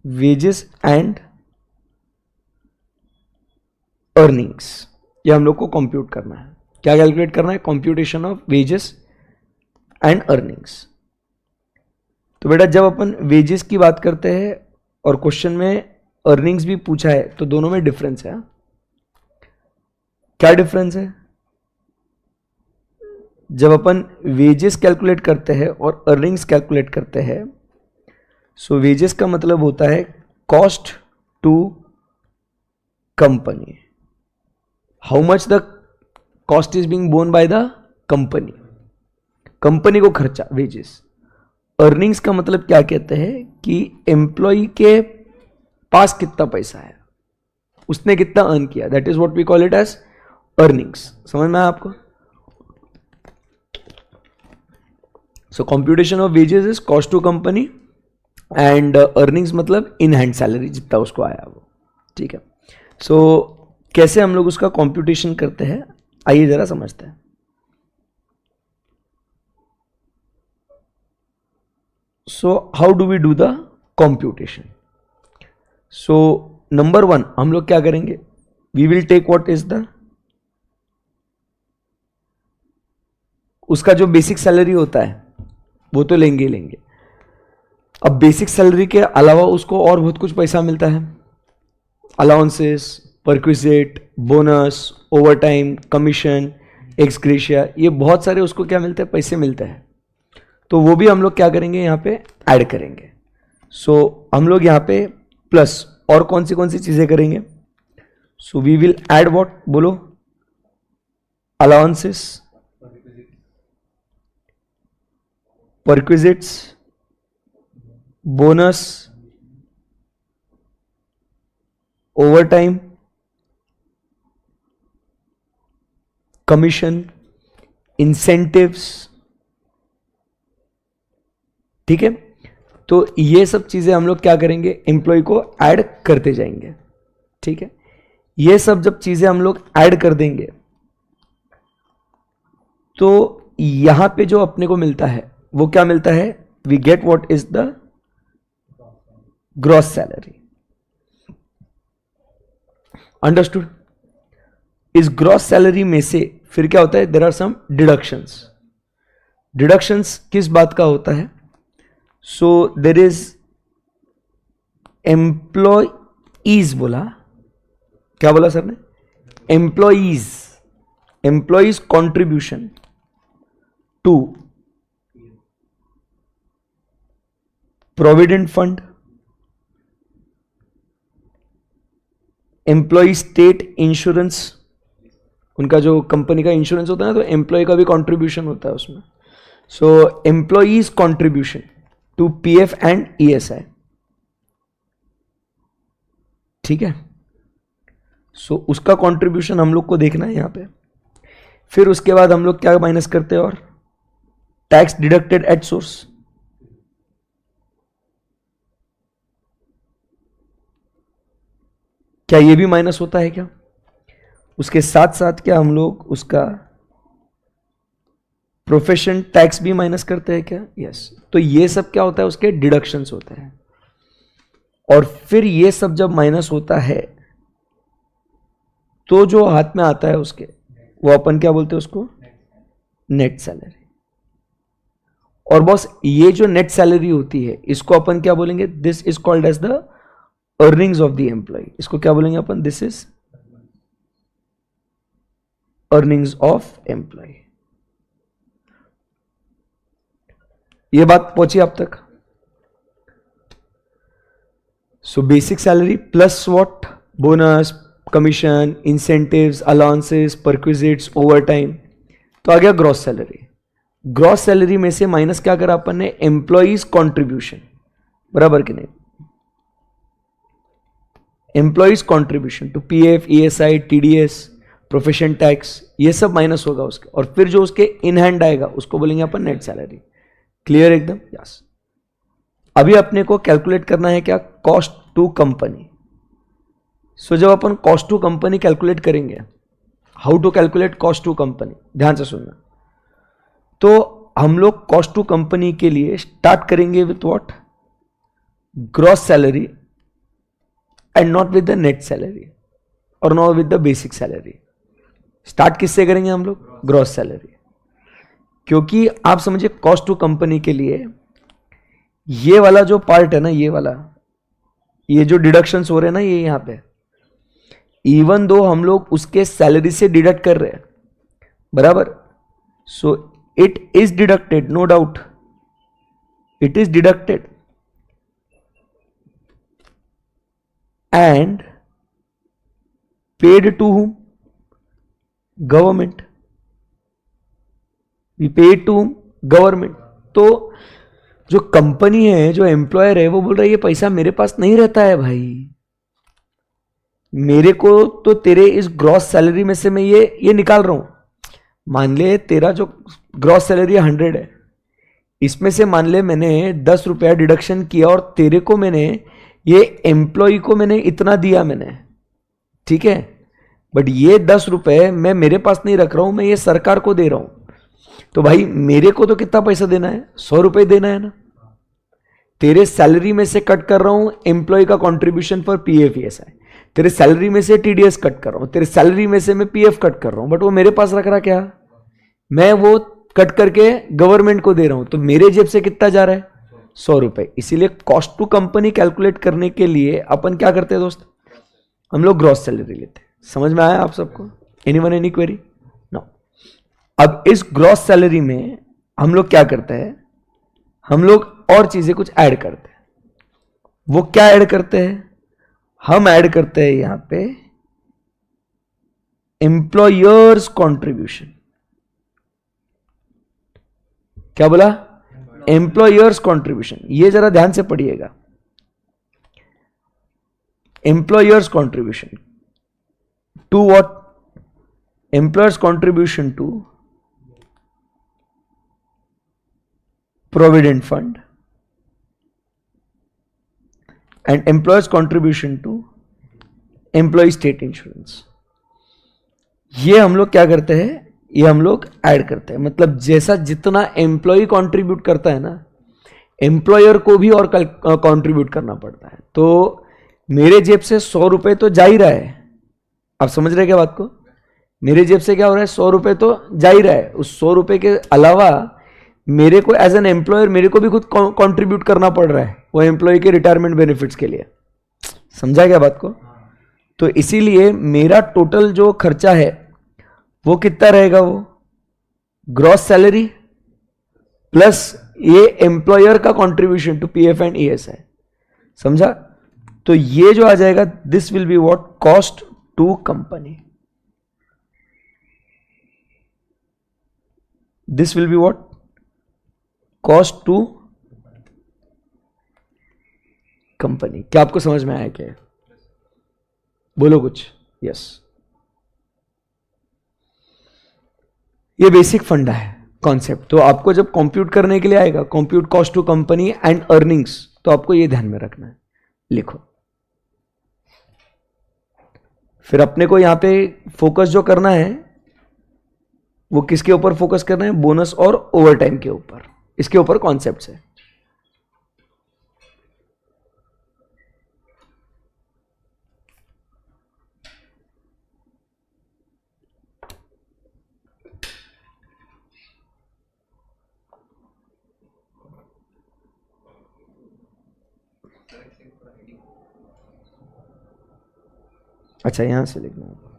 wages and earnings, ये हम लोग को कंप्यूट करना है। क्या कैलकुलेट करना है? Computation of wages and earnings. तो बेटा जब अपन वेजेस की बात करते हैं और क्वेश्चन में अर्निंग्स भी पूछा है तो दोनों में डिफरेंस है। क्या डिफरेंस है? जब अपन वेजेस कैलकुलेट करते हैं और अर्निंग्स कैलकुलेट करते हैं, सो वेजेस का मतलब होता है cost to company, how much the cost is being borne by the company, company को खर्चा, वेजेस। अर्निंग्स का मतलब क्या कहते हैं कि एम्प्लॉय के पास कितना पैसा है, उसने कितना अर्न किया, that is what we call it as earnings. समझ में आया आपको? So computation of wages is cost to company and earnings मतलब इन हैंड सैलरी, जितना उसको आया वो, ठीक है? सो कैसे हम लोग उसका कंप्यूटेशन करते हैं, आइए जरा समझते हैं। So how do we do the computation? So number 1 हम लोग क्या करेंगे, we will take what is the, उसका जो बेसिक सैलरी होता है वो तो लेंगे ही लेंगे। अब बेसिक सैलरी के अलावा उसको और बहुत कुछ पैसा मिलता है, allowances, perquisite, bonus, overtime, commission, x gratia, ये बहुत सारे उसको क्या मिलते हैं, पैसे मिलते हैं। तो वो भी हम लोग क्या करेंगे, यहाँ पे ऐड करेंगे। सो हम लोग यहाँ पे प्लस और कौन सी चीजें करेंगे? So we will add what, बोलो? Allowances, perquisites, bonus, overtime, commission, incentives, ठीक है? तो ये सब चीजें हम लोग क्या करेंगे, एम्प्लॉय को ऐड करते जाएंगे, ठीक है? ये सब जब चीजें हम लोग ऐड कर देंगे तो यहां पे जो अपने को मिलता है वो क्या मिलता है, we get what is the gross salary. Understood? इस ग्रॉस सैलरी में से फिर क्या होता है, there are some deductions. Deductions किस बात का होता है? सो देर इज एम्प्लॉईज, बोला क्या बोला सर ने? Employees, employees contribution to provident fund, employee state insurance, उनका जो कंपनी का इंश्योरेंस होता है ना, तो एम्प्लॉय का भी कंट्रीब्यूशन होता है उसमें। So employees contribution to PF and ESI, ठीक है? सो उसका कंट्रीब्यूशन हम लोग को देखना है यहां पे। फिर उसके बाद हम लोग क्या माइनस करते हैं, और टैक्स डिडक्टेड एट सोर्स, क्या ये भी माइनस होता है क्या? उसके साथ साथ क्या हम लोग उसका प्रोफेशन टैक्स भी माइनस करते हैं क्या? यस। तो ये सब क्या होता है, उसके डिडक्शंस होते हैं। और फिर ये सब जब माइनस होता है तो जो हाथ में आता है उसके, वो अपन क्या बोलते हैं उसको, नेट सैलरी। और बॉस ये जो नेट सैलरी होती है इसको अपन क्या बोलेंगे, this is called as the earnings of the employee. इसको क्या बोलेंगे अपन, this is earnings of employee. ये बात पहुंची आप तक? So basic salary plus what? Bonus, commission, incentives, allowances, perquisites, overtime. तो आ गया ग्रॉस सैलरी। ग्रॉस सैलरी में से माइनस क्या करा अपन ने? एम्प्लॉइज कॉन्ट्रीब्यूशन, बराबर कि नहीं? Employees contribution to PF, ESI, TDS, profession tax, ये सब माइनस होगा उसके, और फिर जो उसके इन हैंड आएगा उसको बोलेंगे अपन नेट सैलरी। क्लियर एकदम? यस। अभी अपने को कैलकुलेट करना है क्या? Cost to company. सो जब अपन कॉस्ट टू कंपनी कैलकुलेट करेंगे, how to calculate cost to company, ध्यान से सुनना। तो हम लोग कॉस्ट टू कंपनी के लिए स्टार्ट करेंगे with what? Gross salary and not with the net salary और not with the basic salary. Start किससे करेंगे हम लोग? Gross salary. क्योंकि आप समझिए कॉस्ट टू कंपनी के लिए ये वाला जो पार्ट है ना, ये वाला, ये जो डिडक्शंस हो रहे हैं ना, ये यहां पे, इवन दो हम लोग उसके सैलरी से डिडक्ट कर रहे हैं, बराबर, so it is deducted, no doubt, it is deducted, and paid to whom? Government. We paid to government. तो जो कंपनी है, जो एम्प्लॉयर है, वो बोल रहा है ये पैसा मेरे पास नहीं रहता है भाई, मेरे को तो तेरे इस ग्रॉस सैलरी में से मैं ये निकाल रहा हूं। मान ले तेरा जो ग्रॉस सैलरी 100 है, इसमें से मान ले मैंने 10 रुपया डिडक्शन किया और तेरे को मैंने, ये एम्प्लॉय को मैंने इतना दिया मैंने, ठीक है, बट ये 10 रुपए मैं मेरे पास नहीं रख रहा हूं, मैं ये सरकार को दे रहा हूं। तो भाई मेरे को तो कितना पैसा देना है? 100 रुपए देना है ना। तेरे सैलरी में से कट कर रहा हूं एम्प्लॉय का कंट्रीब्यूशन फॉर पीएफ, ईएसआई, तेरे सैलरी में से टीडीएस कट कर रहा हूं, तेरे सैलरी में से मैं पीएफ कट कर रहा हूं, बट वो मेरे पास रख रहा क्या? मैं वो कट करके गवर्नमेंट को दे रहा हूं, तो मेरे जेब से कितना जा रहा है? 100 रुपए। इसीलिए कॉस्ट टू कंपनी कैलकुलेट करने के लिए अपन क्या करते हैं दोस्त? हम लोग ग्रॉस सैलरी लेते हैं। समझ में आया आप सबको? Anyone any query? नो। अब इस ग्रॉस सैलरी में हम लोग क्या करते हैं? हम लोग और चीजें कुछ ऐड करते हैं। वो क्या ऐड करते हैं? हम ऐड करते हैं यहां पे एम्प्लॉयर्स कॉन्ट्रीब्यूशन। क्या बोला? Employers contribution. ये जरा ध्यान से पढ़िएगा। Employers contribution to what? Employers contribution to provident fund and employers contribution to employee state insurance. ये हम लोग क्या करते हैं? ये हम लोग ऐड करते हैं। मतलब जैसा जितना एम्प्लॉय कंट्रीब्यूट करता है ना, एम्प्लॉयर को भी और कंट्रीब्यूट करना पड़ता है। तो मेरे जेब से 100 रुपए तो जा ही रहा है। आप समझ रहे क्या बात को? मेरे जेब से क्या हो रहा है? 100 रुपए तो जा ही रहा है। उस 100 रुपए के अलावा मेरे को एज एन एम्प्लॉयर मेरे को भी खुद कंट्रीब्यूट करना पड़ रहा है वो एम्प्लॉय के रिटायरमेंट बेनिफिट्स के लिए। समझा क्या बात को? तो इसीलिए मेरा टोटल जो खर्चा है वो कितना रहेगा? वो ग्रॉस सैलरी प्लस ये एम्प्लॉयर का contribution to PF and ESI. समझा? तो ये जो आ जाएगा, this will be what? Cost to company. This will be what? Cost to company. क्या आपको समझ में आया क्या? बोलो कुछ। यस, ये बेसिक फंडा है कॉन्सेप्ट। तो आपको जब कंप्यूट करने के लिए आएगा, compute cost to company and earnings, तो आपको ये ध्यान में रखना है। लिखो। फिर अपने को यहां पे फोकस जो करना है वो किसके ऊपर फोकस करना है? बोनस और ओवर टाइम के ऊपर। इसके ऊपर कॉन्सेप्ट है। अच्छा, यहां से लिखना है।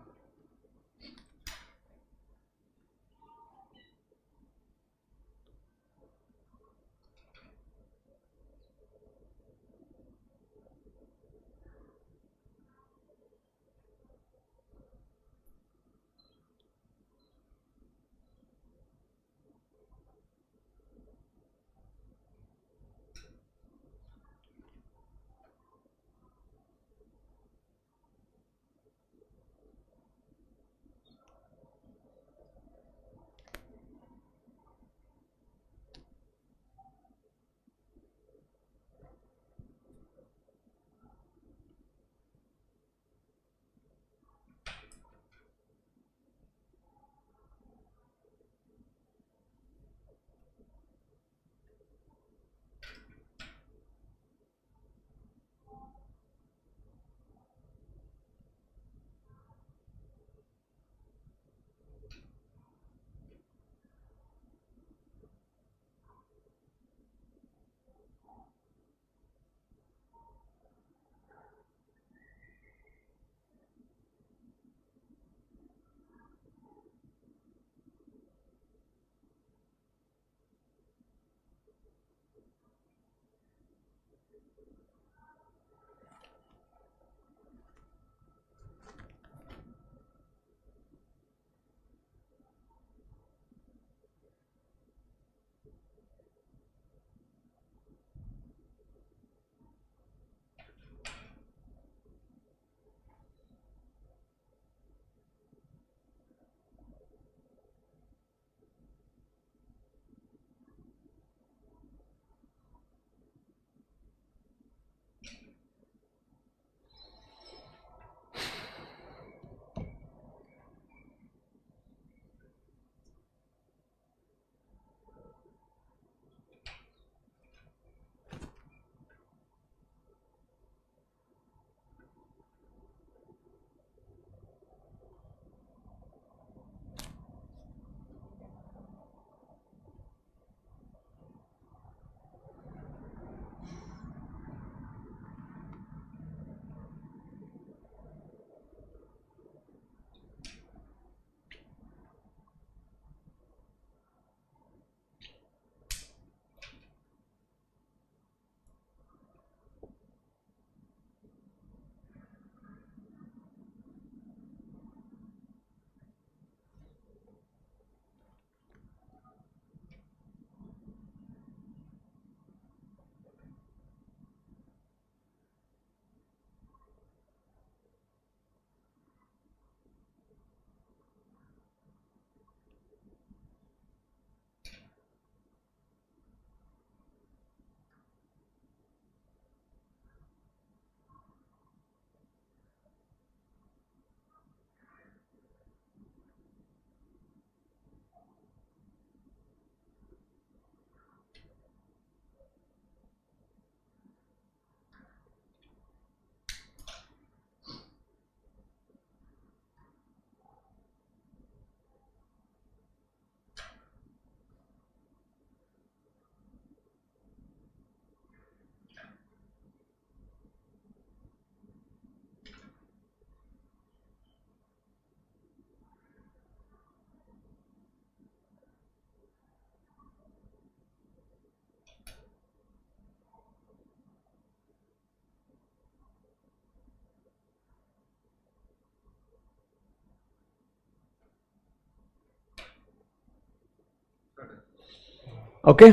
ओके,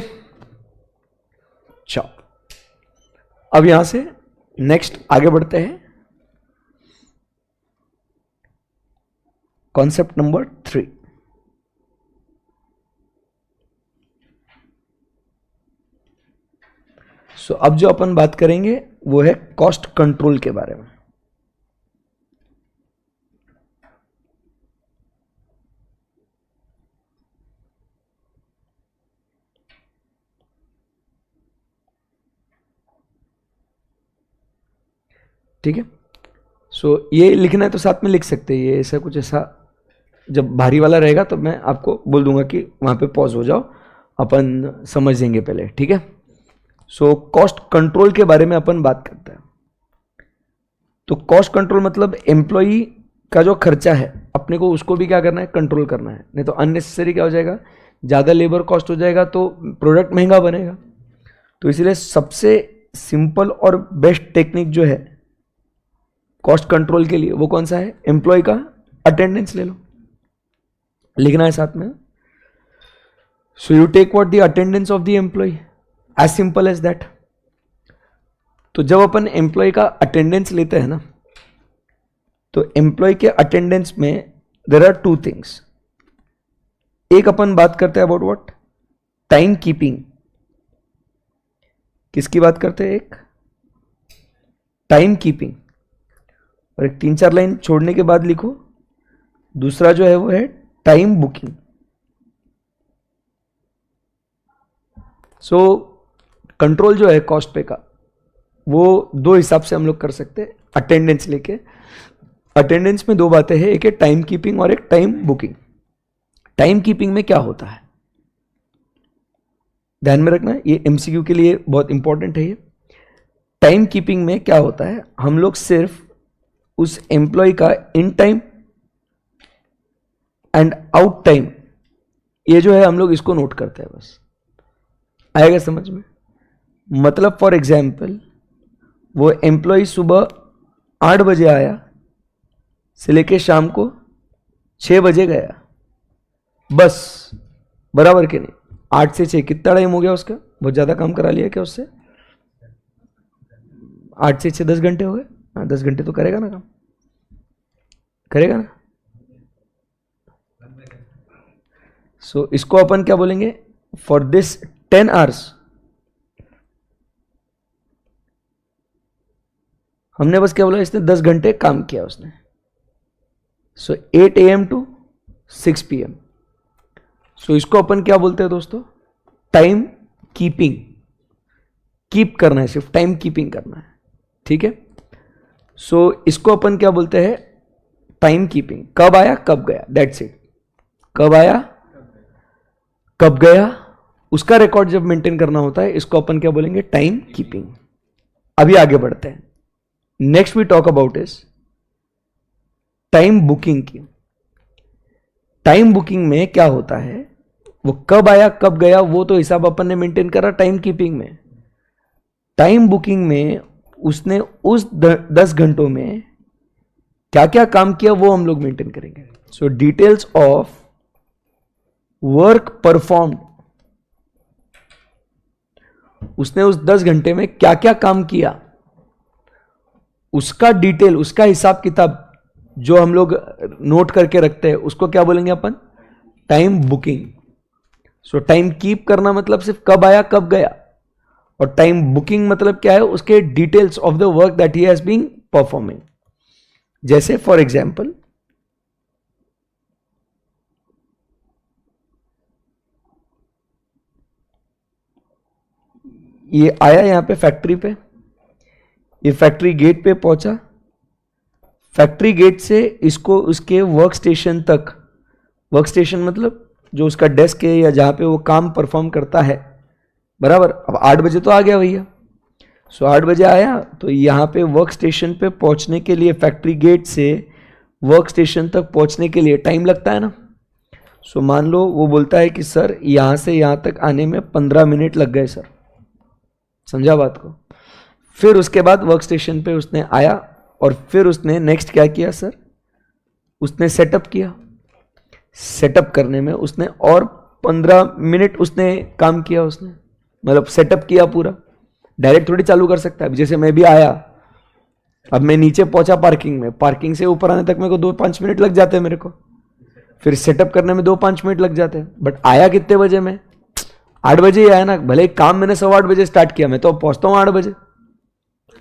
चलो अब यहां से नेक्स्ट आगे बढ़ते हैं। कॉन्सेप्ट नंबर 3, सो अब जो अपन बात करेंगे वो है कॉस्ट कंट्रोल के बारे में। ठीक है, सो ये लिखना है तो साथ में लिख सकते हैं। ये ऐसा कुछ ऐसा जब भारी वाला रहेगा तो मैं आपको बोल दूंगा कि वहां पे पॉज हो जाओ, अपन समझेंगे पहले। ठीक है, सो कॉस्ट कंट्रोल के बारे में अपन बात करते हैं। तो कॉस्ट कंट्रोल मतलब एम्प्लॉई का जो खर्चा है अपने को उसको भी क्या करना है, कंट्रोल करना है। नहीं तो अननेसेसरी क्या हो जाएगा, ज़्यादा लेबर कॉस्ट हो जाएगा तो प्रोडक्ट महंगा बनेगा। तो इसलिए सबसे सिंपल और बेस्ट टेक्निक जो है कॉस्ट कंट्रोल के लिए वो कौन सा है, एम्प्लॉय का अटेंडेंस ले लो, लिखना है साथ में। So you take what the attendance of the employee, as simple as that. तो जब अपन एम्प्लॉय का अटेंडेंस लेते हैं ना, तो एम्प्लॉय के अटेंडेंस में देयर आर 2 थिंग्स। एक अपन बात करते हैं अबाउट व्हाट, टाइम कीपिंग। किसकी बात करते हैं, एक टाइम कीपिंग, और एक 3-4 लाइन छोड़ने के बाद लिखो दूसरा जो है वो है टाइम बुकिंग। सो कंट्रोल जो है कॉस्ट पे का वो 2 हिसाब से हम लोग कर सकते हैं अटेंडेंस लेके। अटेंडेंस में 2 बातें हैं, एक है टाइम कीपिंग और एक टाइम बुकिंग। टाइम कीपिंग में क्या होता है ध्यान में रखना, ये एमसीक्यू के लिए बहुत इंपॉर्टेंट है। ये टाइम कीपिंग में क्या होता है, हम लोग सिर्फ उस एम्प्लॉय का in time and out time, ये जो है हम लोग इसको नोट करते हैं बस। आएगा समझ में? मतलब फॉर एग्जाम्पल वो एम्प्लॉय सुबह 8 बजे आया से लेके शाम को 6 बजे गया, बस, बराबर के नहीं? 8 से 6 कितना टाइम हो गया उसका? बहुत ज्यादा काम करा लिया क्या उससे? 8 से 6 10 घंटे हो गए। हाँ, 10 घंटे तो करेगा ना काम, करेगा ना? सो इसको अपन क्या बोलेंगे? फॉर दिस 10 आवर्स हमने बस क्या बोला, इसने 10 घंटे काम किया उसने। सो 8 AM टू 6 PM। सो इसको अपन क्या बोलते हैं दोस्तों? Time keeping. कीप करना है, सिर्फ टाइम कीपिंग करना है, ठीक है? सो इसको अपन क्या बोलते हैं? Time keeping. कब आया कब गया, दैट्स इट। कब आया कब गया, उसका रिकॉर्ड जब मेंटेन करना होता है, इसको अपन क्या बोलेंगे? Time keeping. अभी आगे बढ़ते हैं। Next we talk about is time booking की। टाइम बुकिंग में क्या होता है? वो कब आया कब गया वो तो हिसाब अपन ने मेंटेन करा टाइम कीपिंग में। टाइम बुकिंग में उसने उस 10 घंटों में क्या क्या काम किया वो हम लोग मेंटेन करेंगे। So details of work performed, उसने उस 10 घंटे में क्या क्या काम किया उसका डिटेल, उसका हिसाब किताब जो हम लोग नोट करके रखते हैं, उसको क्या बोलेंगे अपन? Time booking. So time keep करना मतलब सिर्फ कब आया कब गया, और टाइम बुकिंग मतलब क्या है? उसके details of the work that he has been performing. जैसे फॉर एग्जाम्पल, ये आया यहां पे फैक्ट्री पे, ये फैक्ट्री गेट पे पहुंचा, फैक्ट्री गेट से इसको उसके वर्क स्टेशन तक, वर्क स्टेशन मतलब जो उसका डेस्क है या जहां पे वो काम परफॉर्म करता है, बराबर। अब 8 बजे तो आ गया भैया। सो 8 बजे आया तो यहां पे वर्क स्टेशन पे पहुंचने के लिए, फैक्ट्री गेट से वर्क स्टेशन तक पहुंचने के लिए टाइम लगता है ना। सो मान लो वो बोलता है कि सर यहां से यहां तक आने में 15 मिनट लग गए सर, समझा बात को? फिर उसके बाद वर्क स्टेशन पे उसने आया और फिर उसने नेक्स्ट क्या किया सर? उसने सेटअप किया। सेटअप करने में उसने और 15 मिनट उसने काम किया, उसने मतलब सेटअप किया पूरा। डायरेक्ट थोड़ी चालू कर सकता है। जैसे मैं भी आया, अब मैं नीचे पहुंचा पार्किंग में, पार्किंग से ऊपर आने तक मेरे को 2-5 मिनट लग जाते हैं मेरे को, फिर सेटअप करने में 2-5 मिनट लग जाते हैं। बट आया कितने बजे? मैं 8 बजे ही आया ना, भले काम मैंने 8:15 बजे स्टार्ट किया, मैं तो पहुंचता हूं 8 बजे।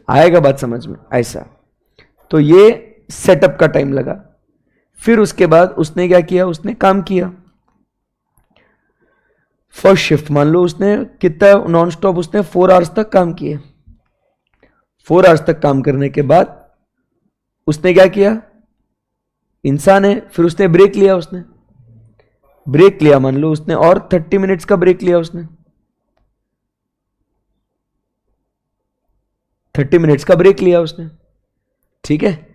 आएगा बात समझ में? ऐसा। तो ये सेटअप का टाइम लगा। फिर उसके बाद उसने क्या किया? उसने काम किया। फर्स्ट शिफ्ट मान लो उसने कितना नॉन स्टॉप उसने 4 आवर्स तक काम किए। 4 आवर्स तक काम करने के बाद उसने क्या किया? इंसान है, फिर उसने ब्रेक लिया। उसने ब्रेक लिया, मान लो उसने और 30 मिनट्स का ब्रेक लिया उसने, 30 मिनट्स का ब्रेक लिया उसने, ठीक है।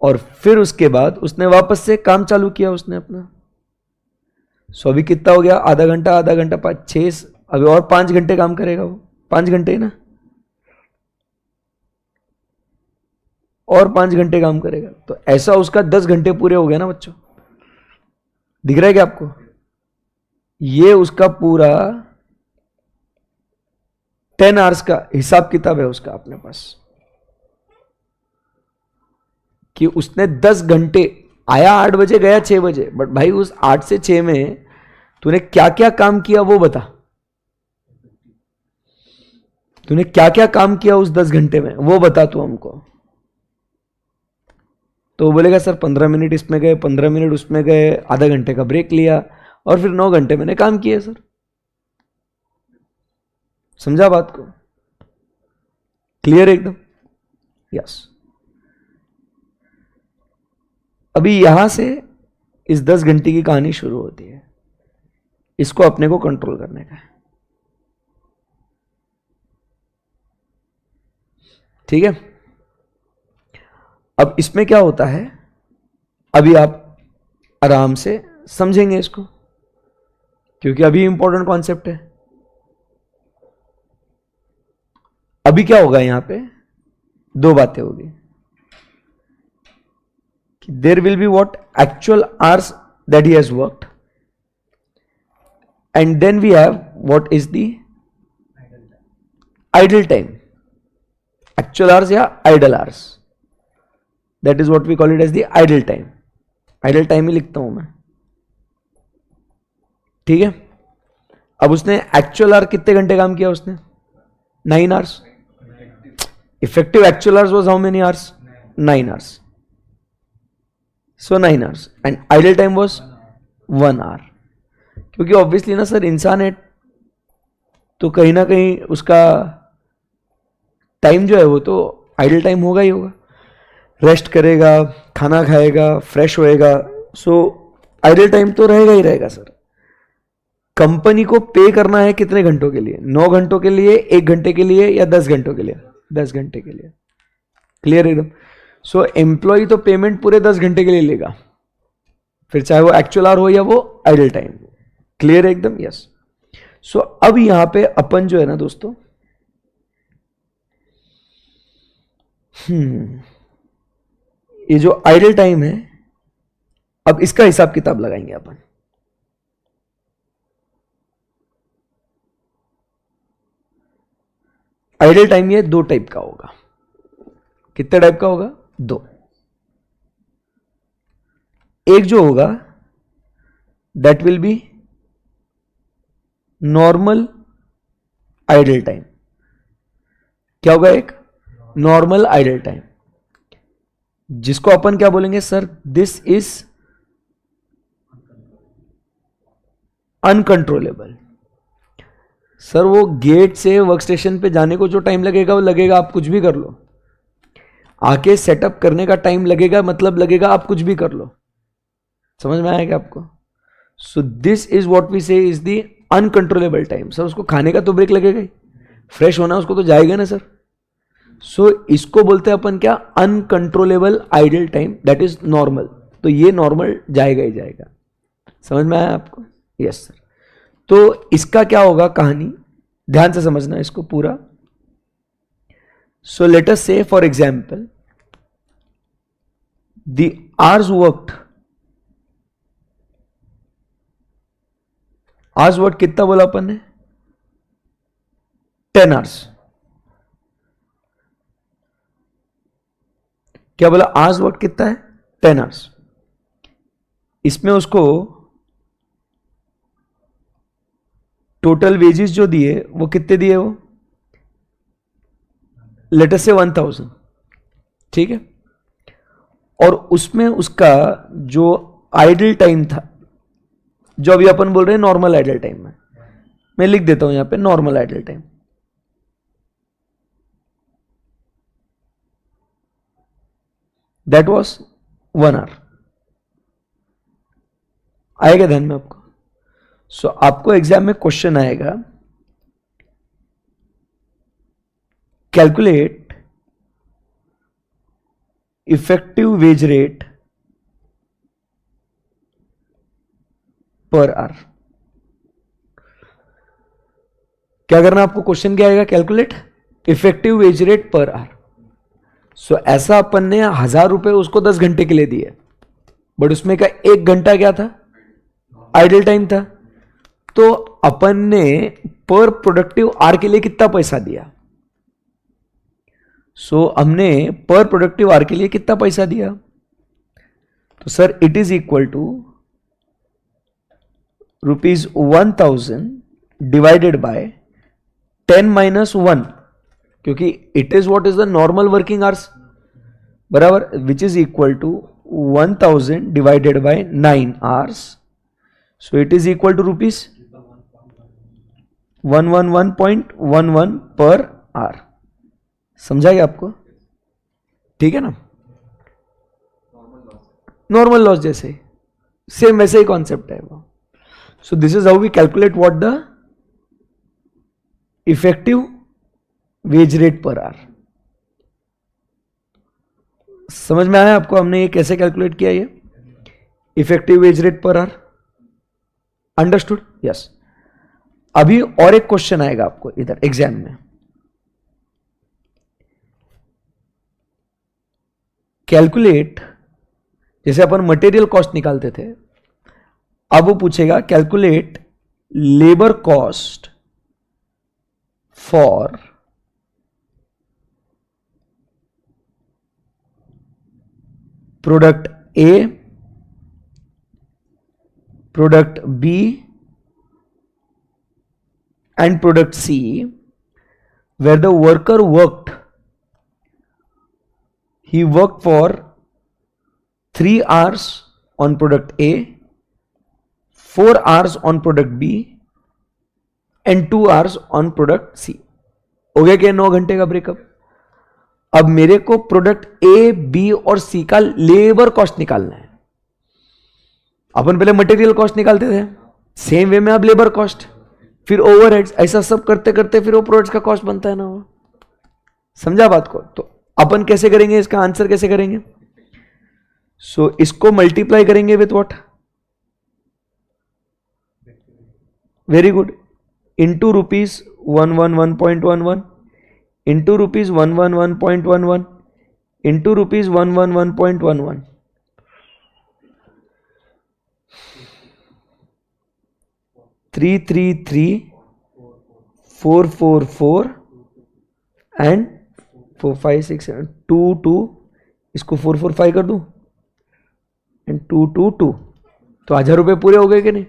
और फिर उसके बाद उसने वापस से काम चालू किया उसने अपना। सो अभी कितना हो गया? आधा घंटा, आधा घंटा 5-6, अभी और 5 घंटे काम करेगा वो। 5 घंटे ना, और 5 घंटे काम करेगा। तो ऐसा उसका 10 घंटे पूरे हो गए ना बच्चों। दिख रहा है क्या आपको? ये उसका पूरा 10 आवर्स का हिसाब किताब है उसका अपने पास, कि उसने 10 घंटे, आया 8 बजे गया 6 बजे, बट भाई उस 8 से 6 में तूने क्या क्या काम किया वो बता। तूने क्या क्या काम किया उस 10 घंटे में वो बता तू हमको। तो वो बोलेगा सर 15 मिनट इसमें गए, 15 मिनट उसमें गए, आधा घंटे का ब्रेक लिया, और फिर 9 घंटे मैंने काम किया सर। समझा बात को? क्लियर एकदम? यस। अभी यहां से इस 10 घंटे की कहानी शुरू होती है। इसको अपने को कंट्रोल करने का है, ठीक है। अब इसमें क्या होता है, अभी आप आराम से समझेंगे इसको, क्योंकि अभी इंपॉर्टेंट कॉन्सेप्ट है। अभी क्या होगा यहां पे, दो बातें होगी कि there will be what actual hours that he has worked, and then we have what is the idle time, actual hours या idle hours, that is what we call it as the idle time. Idle time ही लिखता हूं मैं, ठीक है। अब उसने actual our कितने घंटे काम किया उसने, 9 hours. Effective actual hours was how many hours, 9 hours. So 9 hours and idle time was 1 hour. क्योंकि ऑब्वियसली ना सर इंसान है तो कहीं ना कहीं उसका टाइम जो है वो तो आइडल टाइम होगा ही होगा, रेस्ट करेगा, खाना खाएगा, फ्रेश होएगा, सो आइडल टाइम तो रहेगा ही रहेगा सर। कंपनी को पे करना है कितने घंटों के लिए, 9 घंटों के लिए, 1 घंटे के लिए या 10 घंटों के लिए, 10 घंटे के लिए, क्लियर एकदम। सो एम्प्लॉय तो पेमेंट पूरे 10 घंटे के लिए लेगा, फिर चाहे वो एक्चुअल आवर हो या वो आइडल टाइम, क्लियर एकदम, यस। सो अब यहां पे अपन जो है ना दोस्तों, ये जो आइडल टाइम है, अब इसका हिसाब किताब लगाएंगे अपन। आइडल टाइम ये 2 टाइप का होगा। कितने टाइप का होगा, 2। एक जो होगा that will be normal idle time. क्या होगा, एक नॉर्मल आइडल टाइम, जिसको अपन क्या बोलेंगे sir, this is uncontrollable. Sir वो गेट से वर्क स्टेशन पे जाने को जो टाइम लगेगा वो लगेगा, आप कुछ भी कर लो। आके सेटअप करने का टाइम लगेगा, मतलब लगेगा आप कुछ भी कर लो। समझ में आया क्या आपको? So this is what we say is the uncontrollable time. Sir उसको खाने का तो ब्रेक लगेगा ही, फ्रेश होना उसको तो जाएगा ना सर। सो इसको बोलते हैं अपन क्या, uncontrollable idol time, that is normal. तो ये नॉर्मल जाएगा ही जाएगा। समझ में आया आपको? Yes sir. तो इसका क्या होगा कहानी, ध्यान से समझना इसको पूरा। सो लेट अस से for example the hours worked, hours work कितना बोला अपन ने, 10 आवर्स। क्या बोला, आवर्स वर्क कितना है, 10 आवर्स। इसमें उसको टोटल वेजेस जो दिए वो कितने दिए, वो लेटर से 1000, ठीक है। और उसमें उसका जो आइडल टाइम था, जो अभी अपन बोल रहे हैं नॉर्मल आइडल टाइम में, मैं लिख देता हूं यहां पे normal idle time, that was 1 hour. आएगा ध्यान में आपको? सो आपको एग्जाम में क्वेश्चन आएगा, calculate effective wage rate per hour. क्या करना आपको, क्वेश्चन क्या आएगा, calculate effective wage rate per hour. So ऐसा अपन ने 1000 रुपए उसको 10 घंटे के लिए दिए, बट उसमें का 1 घंटा क्या था, आइडल टाइम था। तो अपन ने पर प्रोडक्टिव आवर के लिए कितना पैसा दिया, सो हमने पर प्रोडक्टिव आवर के लिए कितना पैसा दिया, तो sir it is equal to ₹1000 divided by 10 - 1, क्योंकि it is what is the normal working hours, बराबर, which is equal to 1000 divided by 9 hours. So it is equal to ₹111.11 per our. समझा गया आपको? ठीक है ना, नॉर्मल लॉस जैसे same वैसे ही कॉन्सेप्ट है वो। So this is how we calculate what the effective wage rate per hour. समझ में आया आपको हमने ये कैसे कैलकुलेट किया, ये effective wage rate per our? Understood? Yes. अभी और एक क्वेश्चन आएगा आपको इधर एग्जाम में, कैलकुलेट, जैसे अपन मटेरियल कॉस्ट निकालते थे, अब वो पूछेगा calculate labour cost for product A, product B and product C, where the worker worked, he worked for 3 hours on product A, 4 hours on product B and 2 hours on product C. हो गया क्या 9 घंटे का breakup? अब मेरे को product ए, B और सी का लेबर कॉस्ट निकालना है. अपन पहले मटेरियल कॉस्ट निकालते थे, सेम वे में अब लेबर कॉस्ट, फिर ओवरहेड्स, ऐसा सब करते करते फिर वो प्रोडक्ट्स का कॉस्ट बनता है ना. वो समझा बात को? तो अपन कैसे करेंगे, इसका आंसर कैसे करेंगे? सो इसको मल्टीप्लाई करेंगे with what? Very good. Into rupees 111.11 into rupees 111.11 into rupees 111.11. Three three three 444 and 456 22, इसको 445 कर दूं एंड 222, तो 1000 रुपये पूरे हो गए कि नहीं?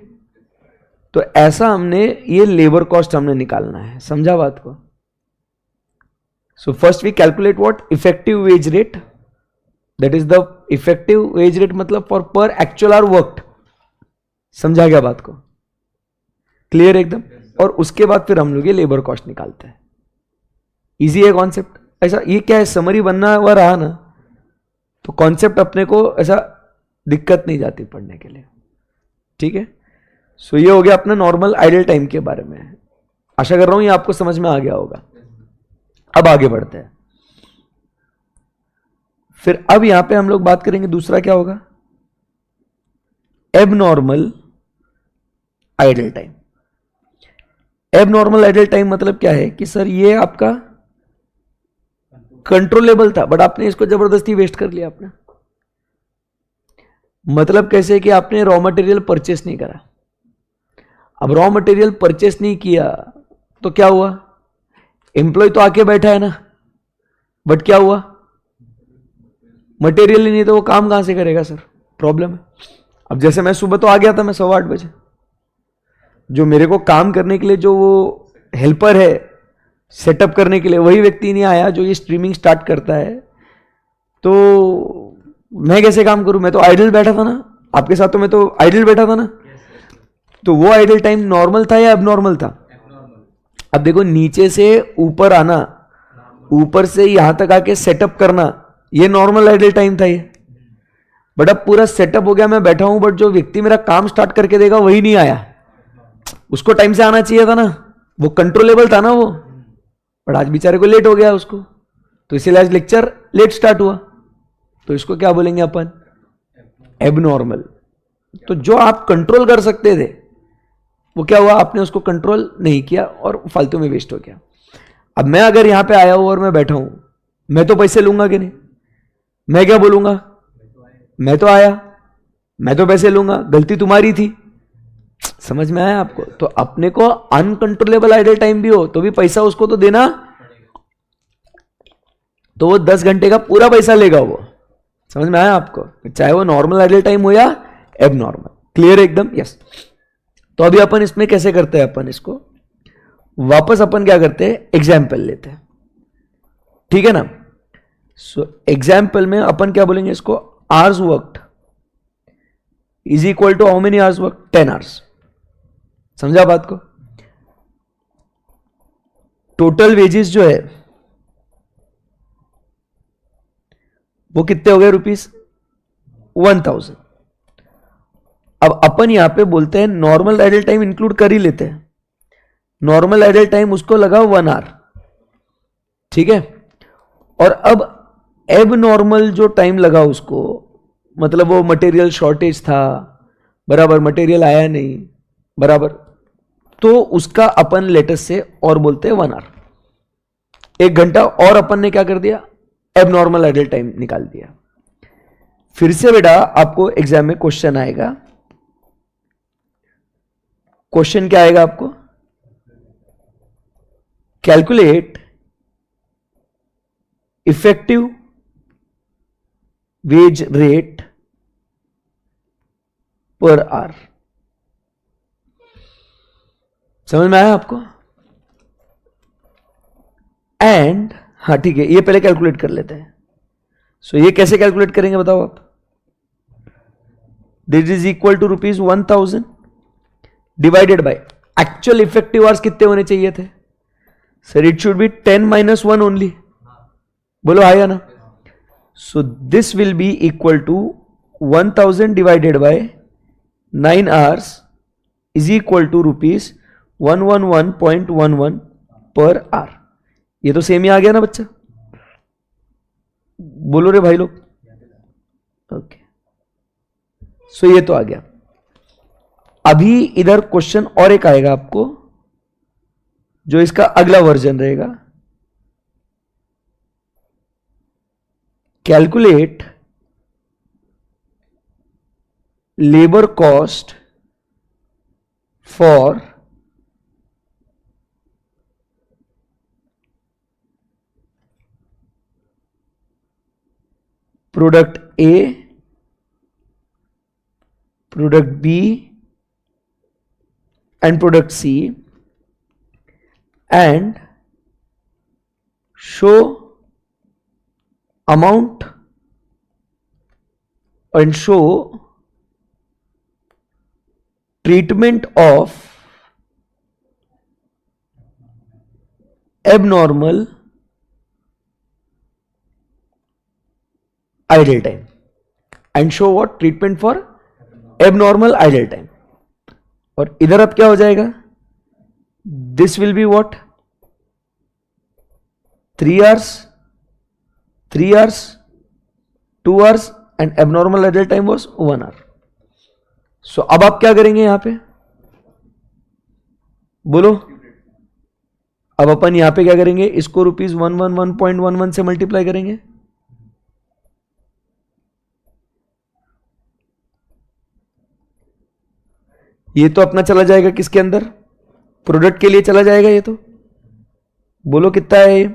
तो ऐसा हमने ये लेबर कॉस्ट हमने निकालना है. समझा बात को? So first we calculate what? Effective wage rate, that is the effective wage rate, मतलब for per actual hour worked. समझा गया बात को? क्लियर एकदम? और उसके बाद फिर हम लोग ये लेबर कॉस्ट निकालते हैं. इजी है कॉन्सेप्ट. ऐसा ये क्या है, समरी बनना हुआ रहा ना, तो कॉन्सेप्ट अपने को ऐसा दिक्कत नहीं जाती पढ़ने के लिए. ठीक है. सो ये हो गया अपना नॉर्मल आइडल टाइम के बारे में. आशा कर रहा हूं ये आपको समझ में आ गया होगा. अब आगे बढ़ते हैं. फिर अब यहां पे हम लोग बात करेंगे, दूसरा क्या होगा? Abnormal idle time. Abnormal idle time मतलब क्या है कि सर ये आपका कंट्रोलेबल था, बट आपने इसको जबरदस्ती वेस्ट कर लिया आपने. मतलब कैसे कि आपने रॉ मटेरियल परचेस नहीं करा. अब रॉ मटेरियल परचेस नहीं किया तो क्या हुआ? एम्प्लॉय तो आके बैठा है ना, बट क्या हुआ? मटेरियल ही नहीं, तो वो काम कहां से करेगा सर? प्रॉब्लम है. अब जैसे मैं सुबह तो आ गया था, मैं 8:15 बजे, जो मेरे को काम करने के लिए जो वो हेल्पर है सेटअप करने के लिए, वही व्यक्ति नहीं आया जो ये स्ट्रीमिंग स्टार्ट करता है, तो मैं कैसे काम करूं? मैं तो आइडल बैठा था ना आपके साथ, तो मैं तो आइडल बैठा था ना. तो वो आइडल टाइम नॉर्मल था या एबनॉर्मल था? अब देखो, नीचे से ऊपर आना, ऊपर से यहां तक आके सेटअप करना, ये नॉर्मल आइडल टाइम था ये. बट अब पूरा सेटअप हो गया, मैं बैठा हूं, बट जो व्यक्ति मेरा काम स्टार्ट करके देगा वही नहीं आया. उसको टाइम से आना चाहिए था ना, वो कंट्रोलेबल था ना वो, बट आज बेचारे को लेट हो गया उसको, तो इसीलिए आज लेक्चर लेट स्टार्ट हुआ. तो इसको क्या बोलेंगे अपन? एबनॉर्मल. तो जो आप कंट्रोल कर सकते थे वो क्या हुआ? आपने उसको कंट्रोल नहीं किया और फालतू में वेस्ट हो गया. अब मैं अगर यहां पे आया हूं और मैं बैठा हूं, मैं तो पैसे लूंगा कि नहीं? मैं क्या बोलूंगा? मैं तो आया, मैं तो पैसे लूंगा, गलती तुम्हारी थी. समझ में आया आपको? तो अपने को अनकंट्रोलेबल आइडल टाइम भी हो तो भी पैसा उसको तो देना, तो वो 10 घंटे का पूरा पैसा लेगा वो. समझ में आया आपको? चाहे वो नॉर्मल आइडल टाइम हो या एबनॉर्मल. क्लियर एकदम? यस. तो अभी अपन इसमें कैसे करते हैं? अपन इसको वापस अपन क्या करते हैं? एग्जाम्पल लेते हैं. ठीक है ना? सो एग्जाम्पल में अपन क्या बोलेंगे इसको? Hours worked is equal to how many hours work? 10 hours. समझा बात को? टोटल वेजेस जो है वो कितने हो गए? ₹1000. अब अपन यहां पे बोलते हैं नॉर्मल आइडल टाइम इंक्लूड कर ही लेते हैं. नॉर्मल आइडल टाइम उसको लगा 1 आवर. ठीक है. और अब एब नॉर्मल जो टाइम लगा उसको, मतलब वो मटेरियल शॉर्टेज था, बराबर, मटेरियल आया नहीं, बराबर, तो उसका अपन लेटेस्ट से और बोलते हैं 1 आवर. 1 घंटा और अपन ने क्या कर दिया? एब नॉर्मल आइडल टाइम निकाल दिया. फिर से बेटा आपको एग्जाम में क्वेश्चन आएगा। क्वेश्चन क्या आएगा आपको? Calculate effective wage rate per hour. समझ में आया आपको? एंड हाँ ठीक है, ये पहले कैलकुलेट कर लेते हैं। सो ये कैसे कैलकुलेट करेंगे बताओ आप? This is equal to ₹1000 divided by actual effective hours कितने होने चाहिए थे sir? It should be 10 - 1 only. बोलो हाँ या ना? So this will be equal to 1000 divided by 9 hours is equal to ₹111.11 per our. ये तो सेम ही आ गया ना बच्चा? बोलो रे भाई लोग। ओके, सो ये तो आ गया। अभी इधर क्वेश्चन और एक आएगा आपको, जो इसका अगला वर्जन रहेगा। Calculate labour cost for product A, product B and product C, and show amount and show treatment of abnormal idle time and show what treatment for abnormal idle time। और इधर अब क्या हो जाएगा? This will be what? 3 hours, 3 hours, 2 hours and abnormal idle time was 1 hour। सो अब आप क्या करेंगे यहां पे? बोलो। अब अपन यहां पे क्या करेंगे? इसको ₹111.11 से मल्टीप्लाई करेंगे। ये तो अपना चला जाएगा किसके अंदर? प्रोडक्ट के लिए चला जाएगा ये तो। बोलो कितना है ये?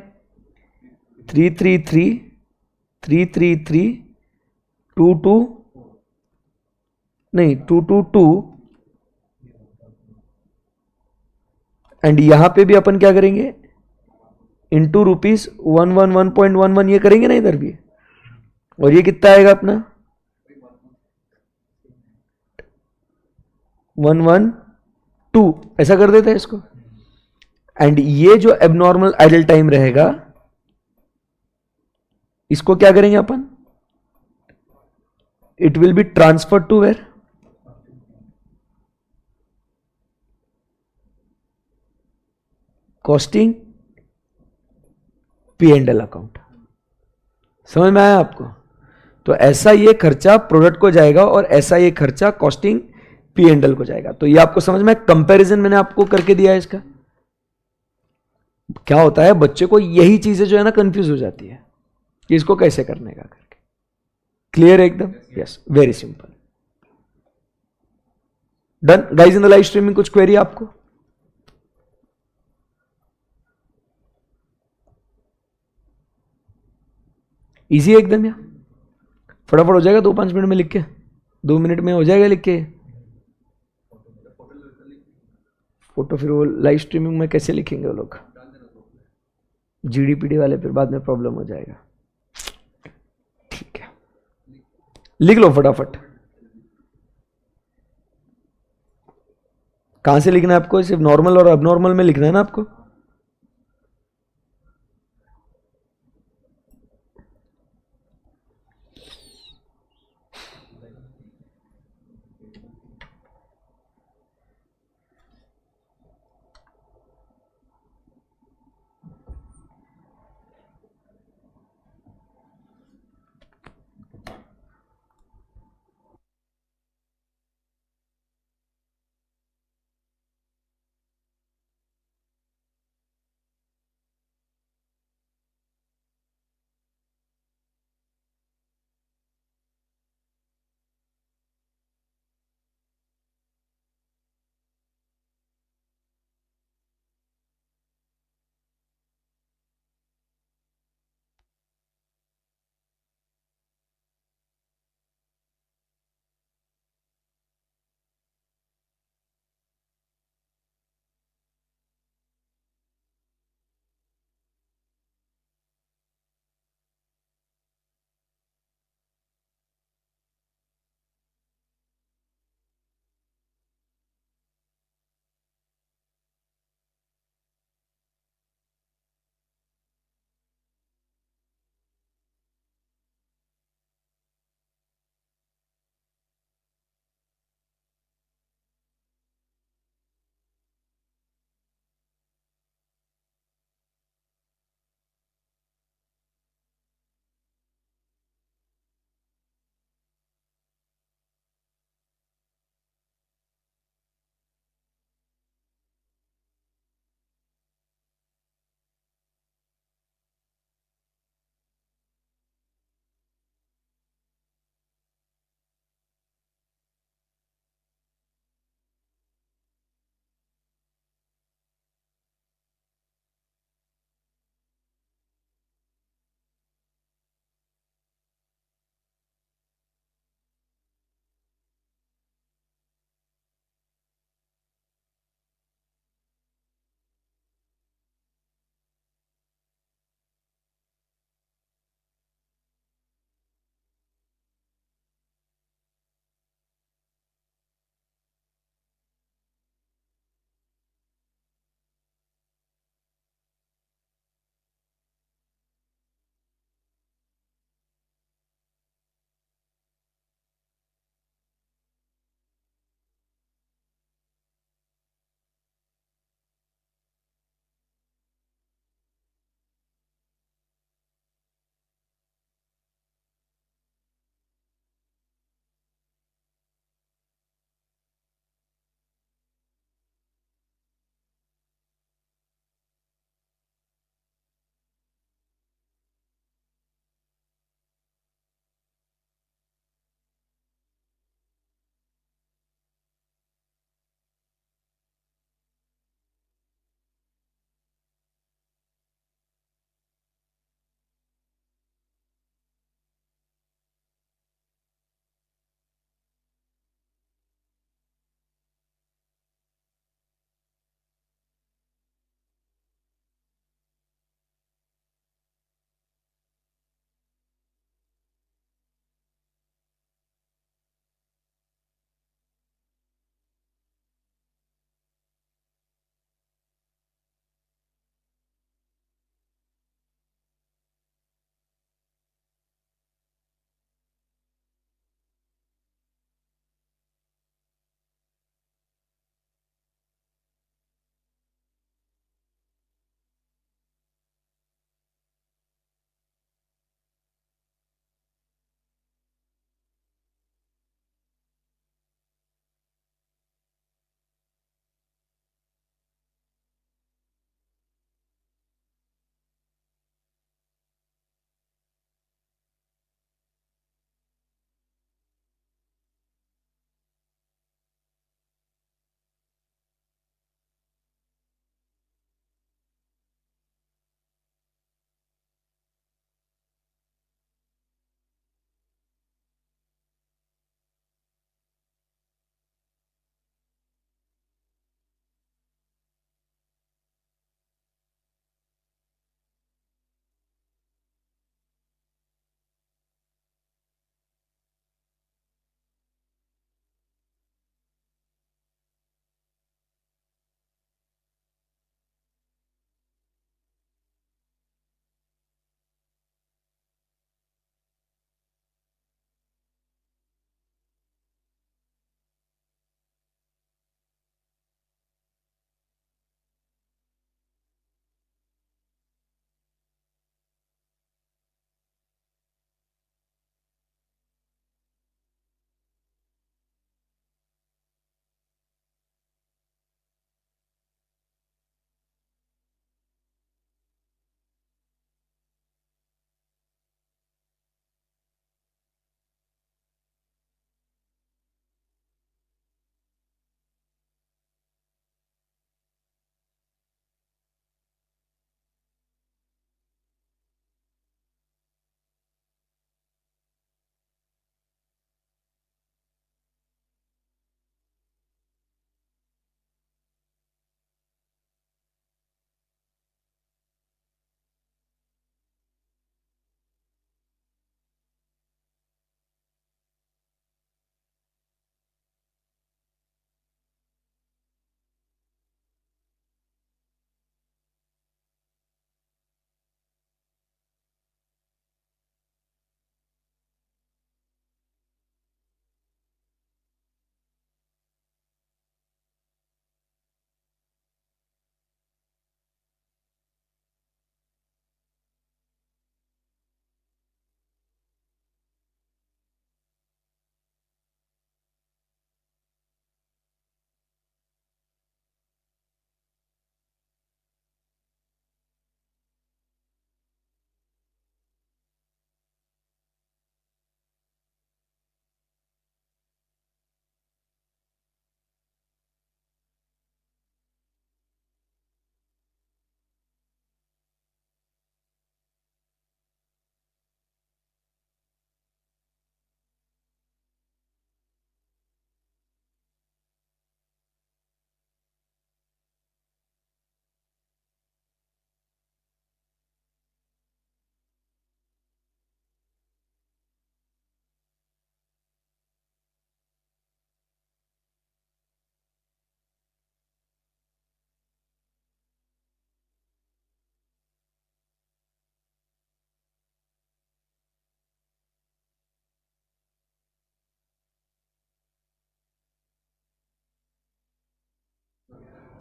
333 नहीं 222 एंड यहां पे भी अपन क्या करेंगे? इंटू ₹111.11 ये करेंगे ना इधर भी। और ये कितना आएगा अपना? 112 ऐसा कर देते हैं इसको। एंड ये जो एबनॉर्मल आइडल टाइम रहेगा इसको क्या करेंगे अपन? It will be transfer to where? Costing P&L account. समझ में आया आपको? तो ऐसा ये खर्चा प्रोडक्ट को जाएगा और ऐसा ये खर्चा कॉस्टिंग P&L को जाएगा। तो ये आपको समझ में? कंपैरिजन मैंने आपको करके दिया है इसका। क्या होता है बच्चे को यही चीजें जो है ना कंफ्यूज हो जाती है कि इसको कैसे करने का करके। क्लियर है एकदम? Yes, very simple. Done guys in the live streaming. कुछ क्वेरी आपको? इजी है एकदम, या फटाफट हो जाएगा 2-5 मिनट में लिख के? 2 मिनट में हो जाएगा लिख के? फोटो फिर वो लाइव स्ट्रीमिंग में कैसे लिखेंगे वो लोग? GDPD वाले फिर बाद में प्रॉब्लम हो जाएगा। ठीक है, लिख लो फटाफट। कहां से लिखना है आपको? सिर्फ नॉर्मल और अबनॉर्मल में लिखना है ना आपको?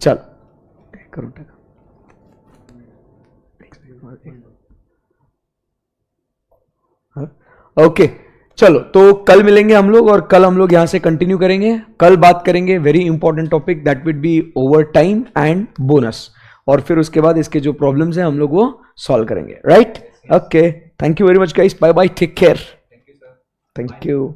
चल करो ओके चलो, तो कल मिलेंगे हम लोग और कल हम लोग यहां से कंटिन्यू करेंगे। कल बात करेंगे very important topic that will be over time and bonus, और फिर उसके बाद इसके जो प्रॉब्लम्स हैं हम लोग वो सॉल्व करेंगे, right? Okay, thank you very much guys, bye bye, take care, thank you.